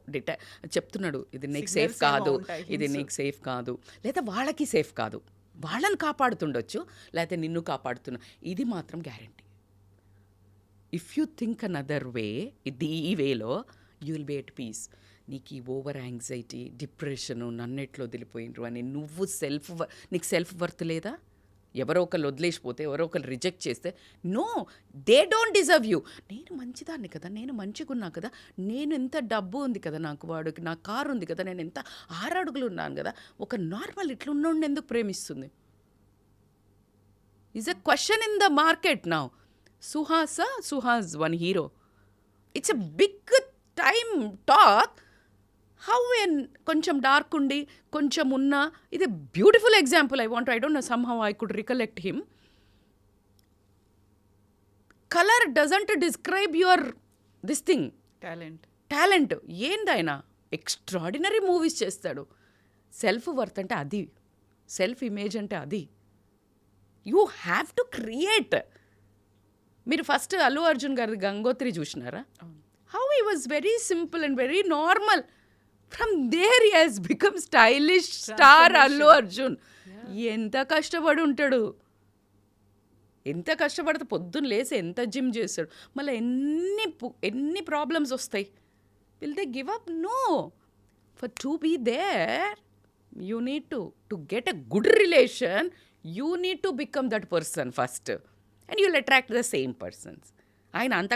చెప్తున్నాడు, ఇది నీకు సేఫ్ కాదు, ఇది నీకు సేఫ్ కాదు, లేదా వాళ్ళకి సేఫ్ కాదు. వాళ్ళని కాపాడుతుండొచ్చు, లేకపోతే నిన్ను కాపాడుతున్నా. ఇది మాత్రం guarantee. If you think another way, ఈ వేలో you will be at peace. నీకు ఈ ఓవర్ యాంగ్జైటీ, డిప్రెషను, నన్నెట్లో వదిలిపోయినరు అని నువ్వు నీకు సెల్ఫ్ వర్త్ లేదా? ఎవరో ఒకళ్ళు వదిలేసిపోతే, ఎవరో ఒకళ్ళు రిజెక్ట్ చేస్తే, no, they don't deserve you. నేను మంచిదాన్ని కదా, నేను మంచిగా ఉన్నా కదా, నేను ఎంత డబ్బు ఉంది కదా నాకు, వాడికి నా కారు ఉంది కదా, నేను ఎంత 6 అడుగులు ఉన్నాను కదా, ఒక నార్మల్ ఇట్లా ఉన్నోడిని ఎందుకు ప్రేమిస్తుంది? Is a question in the market now. Suhas, one hero, it's a big time talk. How an కొంచెం డార్క్ ఉండి కొంచెం ఉన్న ఇది beautiful example. I don't know somehow I could recollect him. Colour doesn't describe your this thing. Talent ఏందైనా extraordinary movies చేస్తాడు. Self worth అంటే అది, self image అంటే అది. You have to create. మీరు ఫస్ట్ అల్లు అర్జున్ గారి గంగోత్రి చూసినారా? How he was very simple and very normal. From there he has become stylish star Allu Arjun. ఎంత కష్టపడి ఉంటాడు, ఎంత కష్టపడితే పొద్దున్న లేసి ఎంత జిమ్ చేస్తాడు. మళ్ళీ ఎన్ని ప్రాబ్లమ్స్ వస్తాయి. Will they give up? No. For to be there you need to get a good relation, you need to become that person first and you'll attract the same persons. ఆయన అంత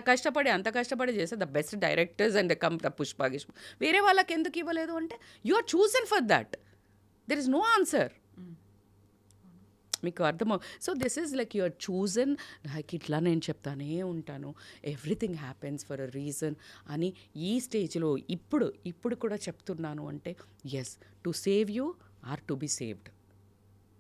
కష్టపడి చేస్తే the best directors and come the Pushpa గిష్ప. వేరే వాళ్ళకి ఎందుకు ఇవ్వలేదు అంటే you are chosen for that. There is no answer. మీకు అర్థమవు. So this is like you're chosen. Like ఇట్లా నేను చెప్తానే ఉంటాను, everything happens for a reason అని ఈ స్టేజ్లో ఇప్పుడు కూడా చెప్తున్నాను. అంటే yes, to save you or to be saved.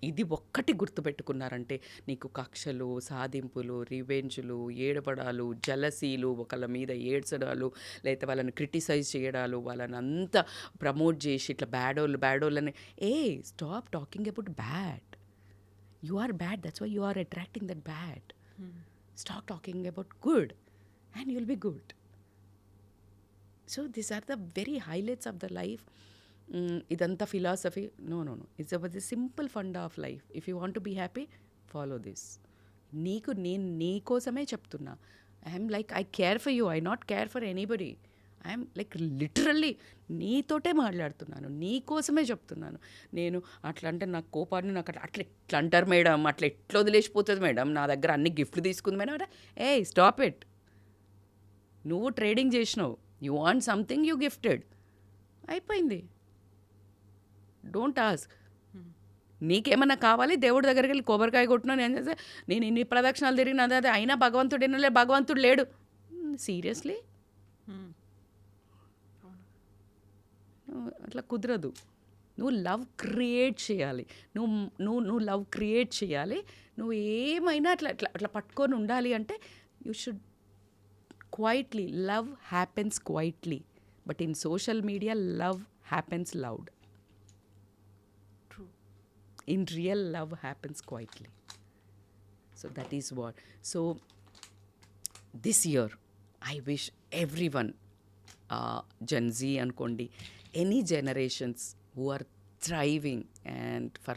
ఇది ఒక్కటి గుర్తుపెట్టుకున్నారంటే నీకు కక్షలు, సాధింపులు, రివెంజ్లు, ఏడపడాలు, జలసీలు, ఒకళ్ళ మీద ఏడ్చడాలు, లేకపోతే వాళ్ళని క్రిటిసైజ్ చేయడాలు, వాళ్ళని అంతా ప్రమోట్ చేసి ఇట్లా బ్యాడోళ్ళని stop talking about bad. You are bad, that's why you are attracting that bad. Stop talking about good and you'll be good. So these are the very highlights of the life. Idanta philosophy. No. It's about the simple funda of life. If you want to be happy, follow this. నేను నీ కోసమే చెప్తున్నా. I'm like I care for you, I not care for anybody. I'm like literally నీతోటే మాట్లాడుతున్నాను, నీ కోసమే చెప్తున్నాను. నేను అట్లా అంటే నాకు కోపాన్ని నాకు అట్లా ఎట్లా అంటారు మేడం, అట్లా ఎట్లా వదిలేసిపోతుంది మేడం, నా దగ్గర అన్ని గిఫ్ట్లు తీసుకుంది మేడం అంటే స్టాప్ ఇట్. నువ్వు ట్రేడింగ్ చేసినావు, you want something, you gifted, అయిపోయింది. Don't ask. నీకేమన్నా కావాలి, దేవుడి దగ్గరికి వెళ్ళి కొబ్బరికాయ కొట్టినా నేను చేస్తే నేను ఇన్ని ప్రదక్షిణాలు తిరిగిన అదే అయినా భగవంతుడు లేడు. సీరియస్లీ అట్లా కుదరదు. నువ్వు లవ్ క్రియేట్ చేయాలి. నువ్వు లవ్ క్రియేట్ చేయాలి. నువ్వు ఏమైనా అట్లా పట్టుకొని ఉండాలి అంటే you should quietly. Love happens quietly, but in social media love happens loud. In real, love happens quietly. So that is what. So this year, I wish everyone, Gen Z ankondi, any generations who are thriving and for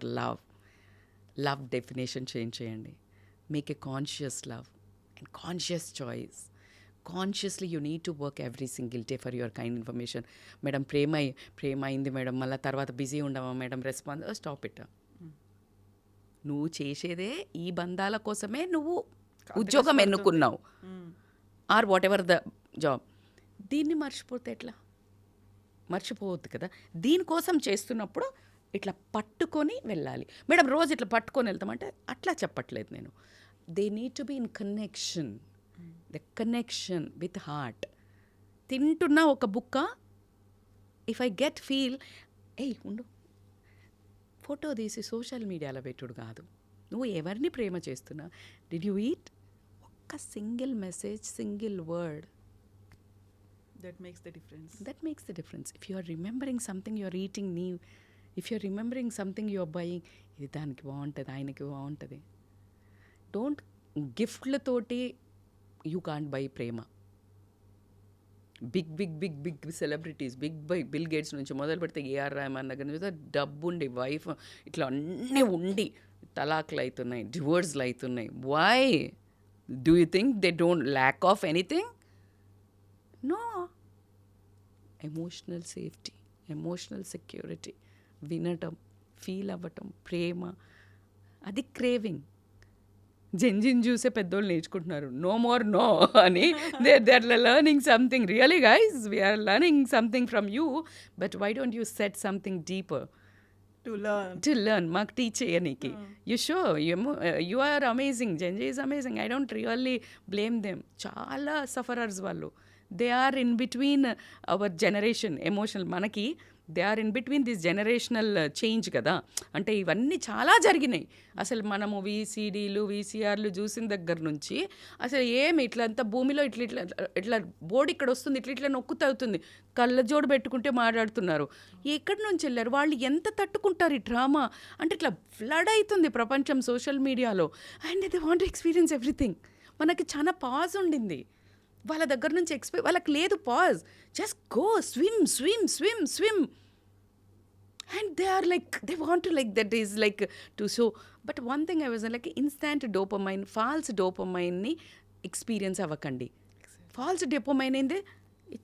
love definition change cheyandi. Make a conscious love and conscious choice. Consciously you need to work every single day for your kind information. Madam ప్రేమ అయింది madam, మళ్ళీ తర్వాత busy ఉండవా madam, response. Stop it. నువ్వు చేసేదే ఈ బంధాల కోసమే నువ్వు ఉద్యోగం ఎన్నుకున్నావు, or whatever the job. దీన్ని మర్చిపోతే ఎట్లా? మర్చిపోవద్దు కదా. దీనికోసం చేస్తున్నప్పుడు ఇట్లా పట్టుకొని వెళ్ళాలి. మేడం రోజు ఇట్లా పట్టుకొని వెళ్తామంటే అట్లా చెప్పట్లేదు నేను. They need to be in connection, the connection with heart. తింటున్న ఒక బుక్క, ఇఫ్ ఐ గెట్ ఫీల్ ఉండు, ఫోటో తీసి సోషల్ మీడియాలో పెట్టుడు కాదు. నువ్వు ఎవరిని ప్రేమ చేస్తున్నా, డిడ్ యూ ఈట్? ఒక్క single message, single word, that makes the difference. If you are remembering something, you are eating నీ, if you are remembering something, you are buying, ఇది దానికి బాగుంటుంది, ఆయనకి బాగుంటుంది. డోంట్ గిఫ్ట్లతోటి యూ కాంట్ బై ప్రేమ. Big celebrities, Bill Gates నుంచి మొదలు పెడితే ఏఆర్ రెహమాన్ దగ్గర నుంచి డబ్బు ఉండి, వైఫ్ ఇట్లా అన్నీ ఉండి తలాక్లు అవుతున్నాయి, డివోర్స్లు అవుతున్నాయి. Why do you think they don't lack of anything? No. Emotional safety, emotional security, వినటం, ఫీల్ అవ్వటం, ప్రేమ, అది క్రేవింగ్. జెన్జిన్ చూసే పెద్దోళ్ళు నేర్చుకుంటున్నారు, నో మోర్ నో అని. They are learning something. Really guys, we're learning something from you, but why don't you set something deeper to learn? మాకు టీచ్ చేయనీకి. You show you are amazing. Gen Z is amazing. I don't really blame them. చాలా sufferers వాళ్ళు. They are in between our generation emotional మనకి they are in between this generational change కదా. అంటే ఇవన్నీ చాలా జరిగినాయి. అసలు మనము వీసీడీలు వీసీఆర్లు చూసిన దగ్గర నుంచి అసలు ఏమి ఇట్లా అంతా భూమిలో ఇట్లా ఇట్లా ఇట్లా బోర్డు ఇక్కడ వస్తుంది, ఇట్లా ఇట్లా నొక్కు తగ్గుతుంది, కళ్ళజోడు పెట్టుకుంటే మాట్లాడుతున్నారు. ఎక్కడి నుంచి వెళ్ళారు వాళ్ళు, ఎంత తట్టుకుంటారు ఈ డ్రామా? అంటే ఇట్లా ఫ్లడ్ అవుతుంది ప్రపంచం సోషల్ మీడియాలో. And they want experience everything. మనకి చాలా పాజ్ ఉండింది వాళ్ళ దగ్గర నుంచి వాళ్ళకి లేదు pause. Just go swim swim swim swim and they are like they want to like that is like to show. But one thing I was like instant dopamine, false dopamine ni experience అవ్వకండి. Falls dopamine ఏంది?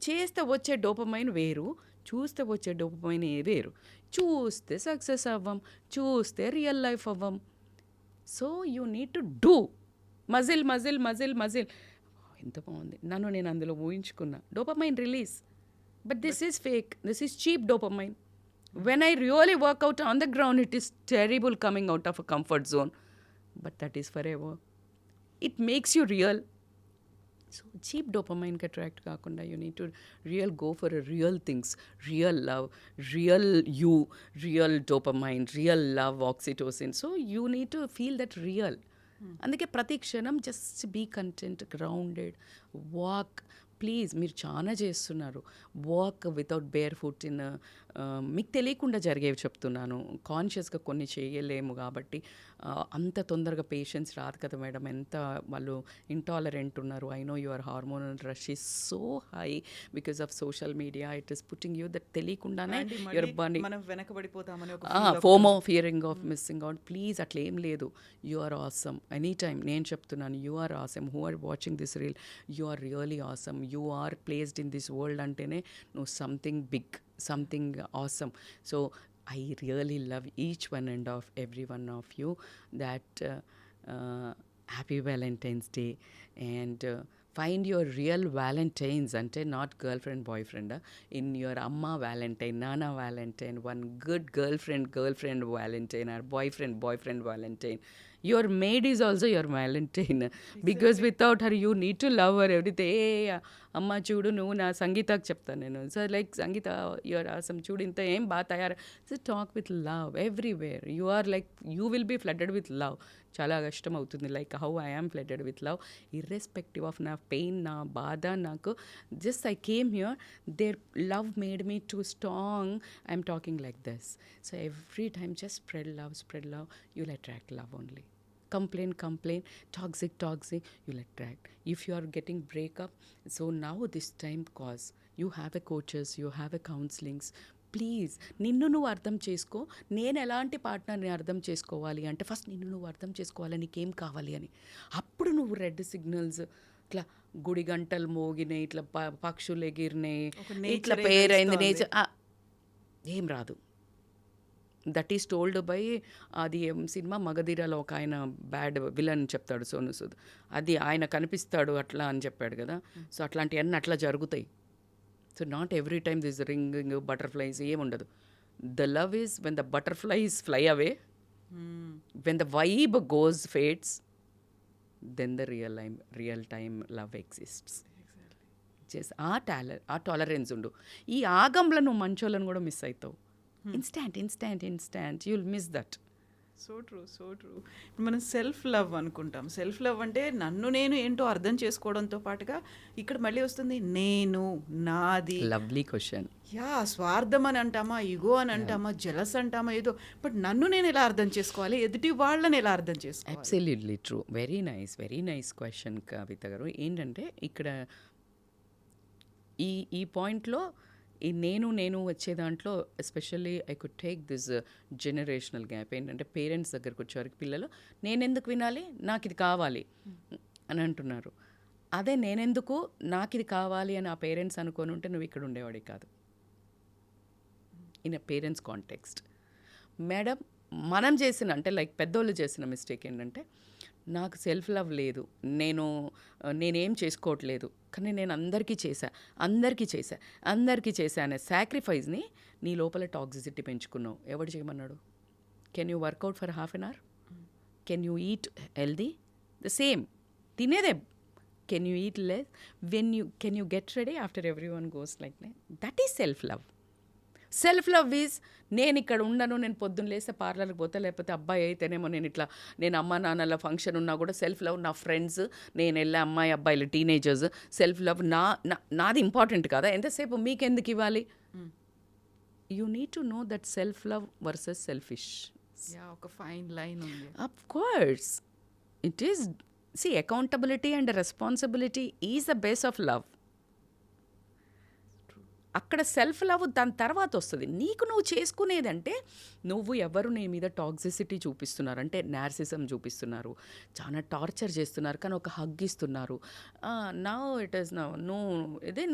చేస్తే వచ్చే dopamine వేరు, చూస్తే వచ్చే dopamine వేరు. చూస్తే success అవ్వం, చూస్తే రియల్ లైఫ్ అవ్వం. So you need to do muscle muscle muscle muscle. ఎంత బాగుంది, నన్ను నేను అందులో ఊహించుకున్నా. Dopamine release, but this is fake, this is cheap dopamine. When I really work out on the ground, it is terrible coming out of a comfort zone. But that is forever. It makes you real. So cheap dopamine ki attract kaakunda, you need to go for a real things, real love, real you, real dopamine, real love, oxytocin. So you need to feel that real. అందుకే ప్రతి క్షణం just be content, grounded, walk. Please మీరు చాలా చేస్తున్నారు, walk without barefoot in. మీకు తెలియకుండా జరిగేవి చెప్తున్నాను, కాన్షియస్గా కొన్ని చేయలేము కాబట్టి అంత తొందరగా పేషెన్స్ రాదు కదా మేడం. ఎంత వాళ్ళు ఇంటాలరెంట్ ఉన్నారు. I know your hormonal rush is so high because of social media. It is putting you that తెలియకుండానే your body FOMO, fearing of missing out. Please అట్లా ఏం లేదు. You are awesome any time. నేను చెప్తున్నాను, you are awesome. Who are watching this reel, you are really awesome. You are placed in this world అంటేనే నువ్వు something big, something awesome. So I really love each one and of every one of you. That happy Valentine's Day, and find your real Valentines, ante not girlfriend boyfriend, in your amma Valentine, nana Valentine, one good girlfriend Valentine, or boyfriend Valentine. Your maid is also your Valentine. Exactly. Because without her you need to love her everything. Hey amma chudu nu na Sangeetaki cheptanu nenu. So like Sangeeta, you are awesome, chudu inta em baat ayar. So talk with love everywhere. You are like, you will be flooded with love. చాలా కష్టం అవుతుంది. Like how I am flooded with love, irrespective of నా pain, నా బాధ. నాకు just I came here, there love made me to strong. I'm talking like this. So every time just spread love, you'll attract love only. Complain, toxic, you'll attract. If you are getting breakup, so now this time cause you have a coaches, you have a counselings. Please నిన్ను నువ్వు అర్థం చేసుకో. నేను ఎలాంటి పార్ట్నర్ని అర్థం చేసుకోవాలి అంటే first నిన్ను నువ్వు అర్థం చేసుకోవాలి, నీకేం కావాలి అని. అప్పుడు నువ్వు రెడ్ సిగ్నల్స్, ఇట్లా గుడి గంటలు మోగినాయి, ఇట్లా పక్షులు ఎగిరినాయి, ఇట్లా పేరైంది, నేచర్ ఏం రాదు. దట్ ఈస్ టోల్డ్ బై అది సినిమా మగధీరాలో ఒక ఆయన బ్యాడ్ విలన్ చెప్తాడు, సోను సూద్. అది ఆయన కనిపిస్తాడు అట్లా అని చెప్పాడు కదా. సో అట్లాంటివన్నీ అట్లా జరుగుతాయి. So not every time this ringing butterflies ఏముండదు. The love is when the butterflies fly away, when the vibe goes fades, then the real time love exists. ఆ టాలరెన్స్ ఉండు. ఈ ఆగంలో నువ్వు మంచోళ్ళని కూడా మిస్ అవుతావు. Instant you'll miss that. So true. ఇప్పుడు మనం సెల్ఫ్ లవ్ అనుకుంటాం. సెల్ఫ్ లవ్ అంటే నన్ను నేను ఏంటో అర్థం చేసుకోవడంతో పాటుగా ఇక్కడ మళ్ళీ వస్తుంది నేను, నాది. Lovely question. స్వార్థం అని అంటామా, ఇగో అని అంటామా, జలస్ అంటామా, ఏదో. బట్ నన్ను నేను ఎలా అర్థం చేసుకోవాలి, ఎదుటి వాళ్ళని ఎలా అర్థం చేసుకోవాలి? Absolutely true. Very nice question Kavitha garu. ఏంటంటే ఇక్కడ ఈ పాయింట్లో ఈ నేను వచ్చే దాంట్లో especially I could take this generational gap. ఏంటంటే పేరెంట్స్ దగ్గరకు వచ్చేవారికి పిల్లలు నేనెందుకు వినాలి, నాకు ఇది కావాలి అని అంటున్నారు. అదే నేనెందుకు నాకు ఇది కావాలి అని ఆ పేరెంట్స్ అనుకొని ఉంటే నువ్వు ఇక్కడ ఉండేవాడి కాదు. In a parents context. Madam మనం చేసిన అంటే లైక్ పెద్దోళ్ళు చేసిన మిస్టేక్ ఏంటంటే నాకు సెల్ఫ్ లవ్ లేదు, నేనేం చేసుకోవట్లేదు, కానీ నేను అందరికీ చేశా అనే సాక్రిఫైస్ని నీ లోపల టాక్సిసిటీ పెంచుకున్నావు. ఎవడు చేయమన్నాడు? Can you workout for half an hour? Can you eat healthy? The same తినేదే Can you eat less? Can you get ready after everyone goes like that? That is self-love. Self love is నేను ఇక్కడ ఉండను, నేను పొద్దున్న లేస్తే పార్లర్కి పోతా, లేకపోతే అబ్బాయి అయితేనేమో నేను అమ్మ నాన్నల ఫంక్షన్ ఉన్నా కూడా సెల్ఫ్ లవ్, నా ఫ్రెండ్స్, నేను వెళ్ళే అమ్మాయి అబ్బాయిలు టీనేజర్స్, సెల్ఫ్ లవ్ నాది ఇంపార్టెంట్ కదా, ఎంతసేపు మీకెందుకు ఇవ్వాలి? You need to know that self love versus selfish. ఒక ఫైన్ లైన్ ఉంది. Of course, it is. See, accountability and responsibility is the base of love. అక్కడ సెల్ఫ్ లవ్ దాని తర్వాత వస్తుంది. నీకు నువ్వు చేసుకునేదంటే, నువ్వు ఎవరు నీ మీద టాక్సిసిటీ చూపిస్తున్నారు అంటే నార్సిజం చూపిస్తున్నారు, చాలా టార్చర్ చేస్తున్నారు, కానీ ఒక హగ్ ఇస్తున్నారు. నా ఇట్ ఈస్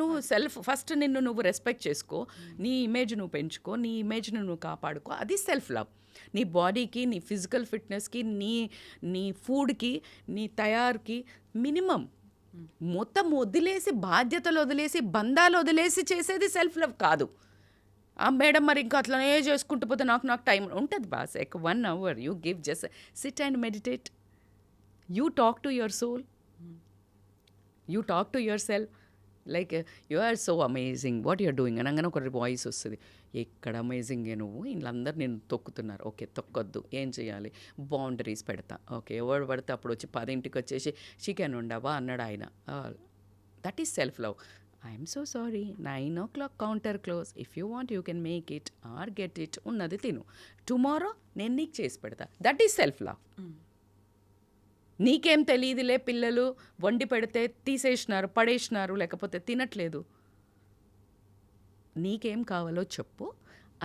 నువ్వు సెల్ఫ్ ఫస్ట్ నిన్ను నువ్వు రెస్పెక్ట్ చేసుకో, నీ ఇమేజ్ నువ్వు పెంచుకో, నీ ఇమేజ్ని నువ్వు కాపాడుకో, అది సెల్ఫ్ లవ్. నీ బాడీకి, నీ ఫిజికల్ ఫిట్నెస్కి, నీ ఫుడ్కి, నీ తయారుకి మినిమం మొత్తం వదిలేసి, బాధ్యతలు వదిలేసి, బంధాలు వదిలేసి చేసేది సెల్ఫ్ లవ్ కాదు. మేడం మరి ఇంకా అట్లనే చేసుకుంటూ పోతే నాకు టైం ఉంటుంది boss. 1 hour you give, just sit and meditate, you talk to your soul, you talk to your self like you are so amazing what you're doing అనగానే ఒక వాయిస్ వస్తుంది, ఎక్కడ అమేజింగే నువ్వు, వీళ్ళందరూ నేను తొక్కుతున్నారు, ఓకే తొక్కొద్దు, ఏం చేయాలి, బౌండరీస్ పెడతా, ఓకే ఎవరు పడితే అప్పుడు వచ్చి 10 వచ్చేసి చికెన్ ఉండవా అన్నాడు ఆయన. That is self love. I'm so sorry, 9 o'clock counter close, if you want you can make it or get it, ఉన్నది తిను, టుమారో నేను నీకు చేసి పెడతా. That is self love. నీకేం తెలియదులే, పిల్లలు వండి పెడితే తీసేసినారు, పడేసినారు, లేకపోతే తినట్లేదు, నీకేం కావాలో చెప్పు,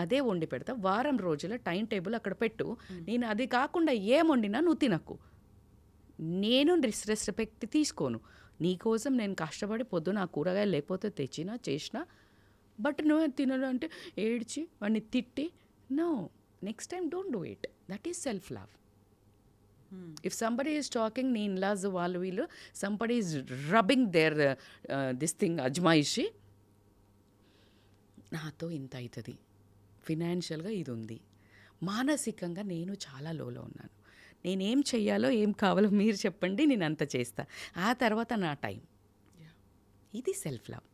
అదే వండి పెడతా, వారం రోజుల టైం టేబుల్ అక్కడ పెట్టు, నేను అది కాకుండా ఏం వండినా నువ్వు తినకు, నేను రెస్పెక్ట్ తీసుకోను, నీకోసం నేను కష్టపడి పొద్దున ఆ కూరగాయలు లేకపోతే తెచ్చినా చేసినా, బట్ నువ్వు తినడం అంటే ఏడ్చి వాడిని తిట్టి, no, next time don't do it. That is self love. If somebody is talking, నీ ఇన్లాస్ వాళ్ళు వీళ్ళు, somebody is rubbing their this thing, అజ్మాయిషి, నాతో ఇంత అవుతుంది, ఫినాన్షియల్గా ఇది ఉంది, మానసికంగా నేను చాలా లోలో ఉన్నాను, నేనేం చెయ్యాలో ఏం కావాలో మీరు చెప్పండి, నేను అంత చేస్తా, ఆ తర్వాత నా టైం. ఇది సెల్ఫ్ లవ్.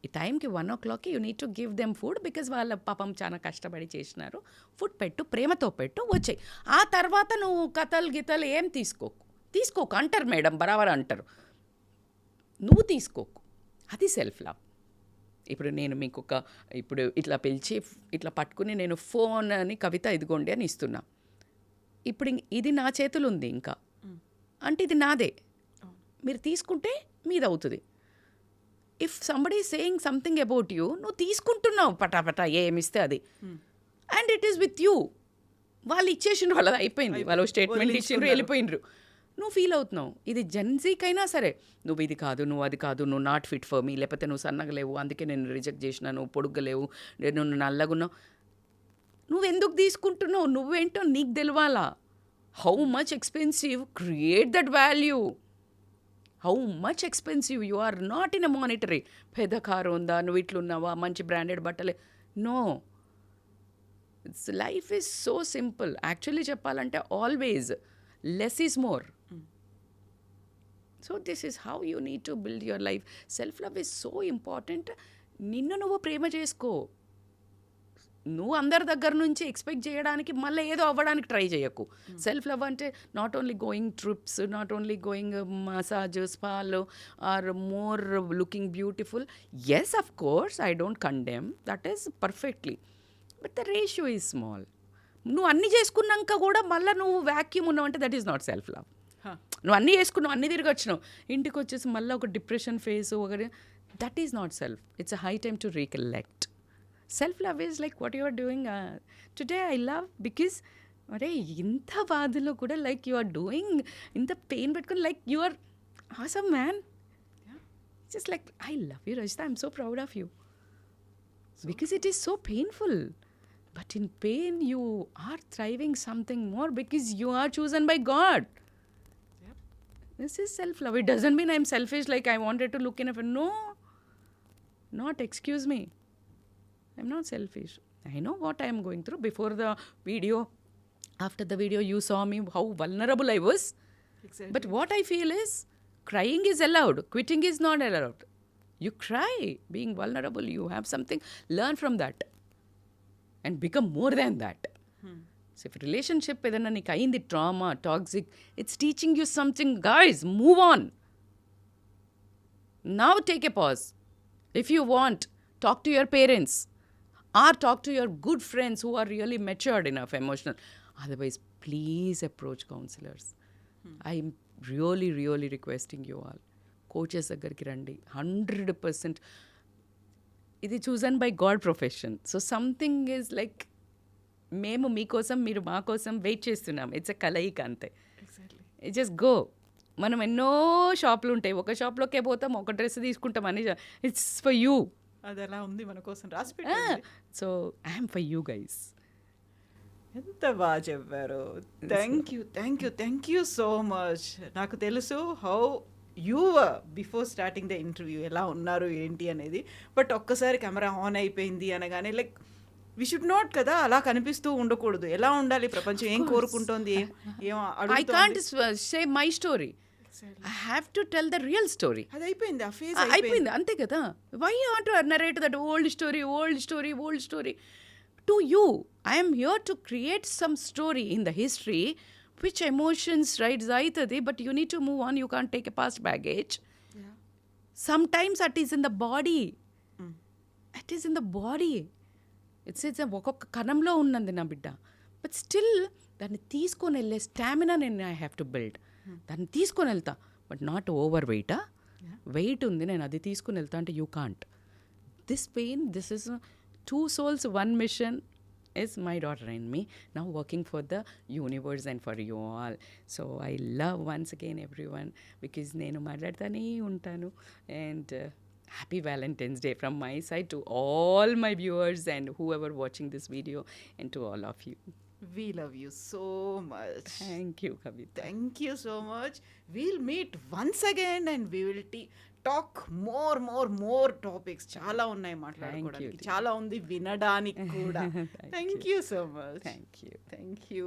ఈ టైంకి 1 o'clockకి you need to give them food, because వాళ్ళ పాపం చాలా కష్టపడి చేసినారు, ఫుడ్ పెట్టు, ప్రేమతో పెట్టు, వచ్చాయి. ఆ తర్వాత నువ్వు కథలు గీతలు ఏం తీసుకోకు అంటారు మేడం, బరాబర్ అంటారు, నువ్వు తీసుకోకు, అది సెల్ఫ్ లవ్. ఇప్పుడు నేను మీకు ఇప్పుడు ఇట్లా పిలిచి ఇట్లా పట్టుకుని నేను ఫోన్ అని కవిత ఇదిగోండి అని ఇస్తున్నా, ఇప్పుడు ఇది నా చేతులు ఉంది ఇంకా అంటే ఇది నాదే, మీరు తీసుకుంటే మీది అవుతుంది. If somebody saying something about you, నువ్వు తీసుకుంటున్నావు పటాపటా ఏమిస్తే అది, and it is with you. వాళ్ళు ఇచ్చేసిండ్రు, వాళ్ళది అయిపోయింది, వాళ్ళు స్టేట్మెంట్ ఇచ్చిండ్రు, వెళ్ళిపోయినరు, నువ్వు ఫీల్ అవుతున్నావు. ఇది జెన్జీకైనా సరే, నువ్వు ఇది కాదు, నువ్వు అది కాదు, నువ్వు నాట్ ఫిట్ ఫర్ మీ, లేకపోతే నువ్వు సన్నగా లేవు అందుకే నేను రిజెక్ట్ చేసిన, నువ్వు పొడుగ్గలేవు, నువ్వు నల్లగున్నావు, నువ్వెందుకు తీసుకుంటున్నావు, నువ్వేంటో నీకు తెలవాలా. How much expensive, create that value. How much expensive, you are not in a monetary, పెద్ద కారు ఉందా, నువ్వు ఇట్లున్నావా, మంచి బ్రాండెడ్ బట్టలే, no. Life is so simple. Actually చెప్పాలంటే always less is more. So this is how you need to build your life. Self love is so important. నిన్ను నువ్వు ప్రేమ చేసుకో. నువ్వు అందరి దగ్గర నుంచి ఎక్స్పెక్ట్ చేయడానికి మళ్ళీ ఏదో అవ్వడానికి ట్రై చేయకు. సెల్ఫ్ లవ్ అంటే not only going trips, not only going massage, స్పాలు or more looking beautiful. Yes, of course, I don't condemn, that is perfectly, but the ratio is small. నువ్వు అన్నీ చేసుకున్నాక కూడా మళ్ళీ నువ్వు వ్యాక్యూమ్ ఉన్నావు అంటే that is not self love. నువ్వు అన్నీ చేసుకున్నావు, అన్నీ తిరిగి వచ్చినావు, ఇంటికి వచ్చేసి మళ్ళీ ఒక డిప్రెషన్ ఫేస్ ఒకటి, that is not self. It's a high time to recollect. Self-love is like what you are doing. Today I love because అరే ఇంత బాధలో కూడా లైక్ యు ఆర్ డూయింగ్, ఇంత పెయిన్ పెట్టుకుని like you are awesome man. Just like I love you Rajita, I'm so proud of you. Because it is so painful. But in pain you are thriving something more because you are chosen by God. Yep. This is self-love. It doesn't mean I'm selfish like I wanted to look in a... No. Not, excuse me. I'm not selfish. I know what I am going through. Before the video, after the video, you saw me how vulnerable I was. Exactly. But what I feel is, crying is allowed, quitting is not allowed. You cry, being vulnerable, you have something, learn from that and become more than that. So if relationship ఏదైనా నీకు అయింది trauma, toxic, it's teaching you something. Guys, move on. Now take a pause. If you want, talk to your parents or talk to your good friends who are really matured enough emotional. Otherwise, please approach counselors. I'm really, really requesting you all. Coaches దగ్గరికి రండి. 100% ఇది chosen by God profession. So something is like మేము మీకోసం మీరు మా కోసం wait చేస్తున్నాం. It's a కలయిక అంతే. It just go. మనం ఎన్నో షాపులు ఉంటాయి, ఒక షాప్లోకే పోతాం, ఒక డ్రెస్ తీసుకుంటాం అని. It's for you. అది ఎలా ఉంది మన కోసం రాసి పెట్టింది. So I'm for you guys. ఎంత బాగా చెప్పారు. Thank you so much. నాకు తెలుసు how you before starting the interview ఎలా ఉన్నారు ఏంటి అనేది. బట్ ఒక్కసారి కెమెరా ఆన్ అయిపోయింది అనగానే లైక్ వి షుడ్ నాట్ కదా, అలా కనిపిస్తూ ఉండకూడదు. ఎలా ఉండాలి, ప్రపంచం ఏం కోరుకుంటోంది, ఏం I can't say my story. I have to tell the real story. అది అయిపోయింది, ఆ ఫేజ్ అయిపోయింది అంతే కదా. Why you want to narrate that old story. To you, I am here to create some story in the history which emotions rise aitadi, but you need to move on. You can't take a past baggage. Sometimes that is in the body. It is in the body. It's ఒక్కొక్క కణంలో ఉన్నది నా బిడ్డ. But still దాన్ని తీసుకొని వెళ్ళే stamina నేను I have to build. దాన్ని తీసుకొని వెళ్తా, బట్ నాట్ ఓవర్ వెయిటా. వెయిట్ ఉంది, నేను అది తీసుకుని వెళ్తా అంటే you can't. This pain, this is 2 souls, 1 mission is my daughter and me now working for the universe and for you all. So I love once again everyone, because nenu maatladtane untanu. And happy Valentine's Day from my side to all my viewers and whoever watching this video, and to all of you. We love you so much. Thank you, Kavita. Thank you so much. We'll meet once again and we will talk more topics. చాలా ఉన్నాయి మాట్లాడుకోవడానికి, చాలా ఉంది వినడానికి కూడా. Thank you so much. Thank you. Thank you.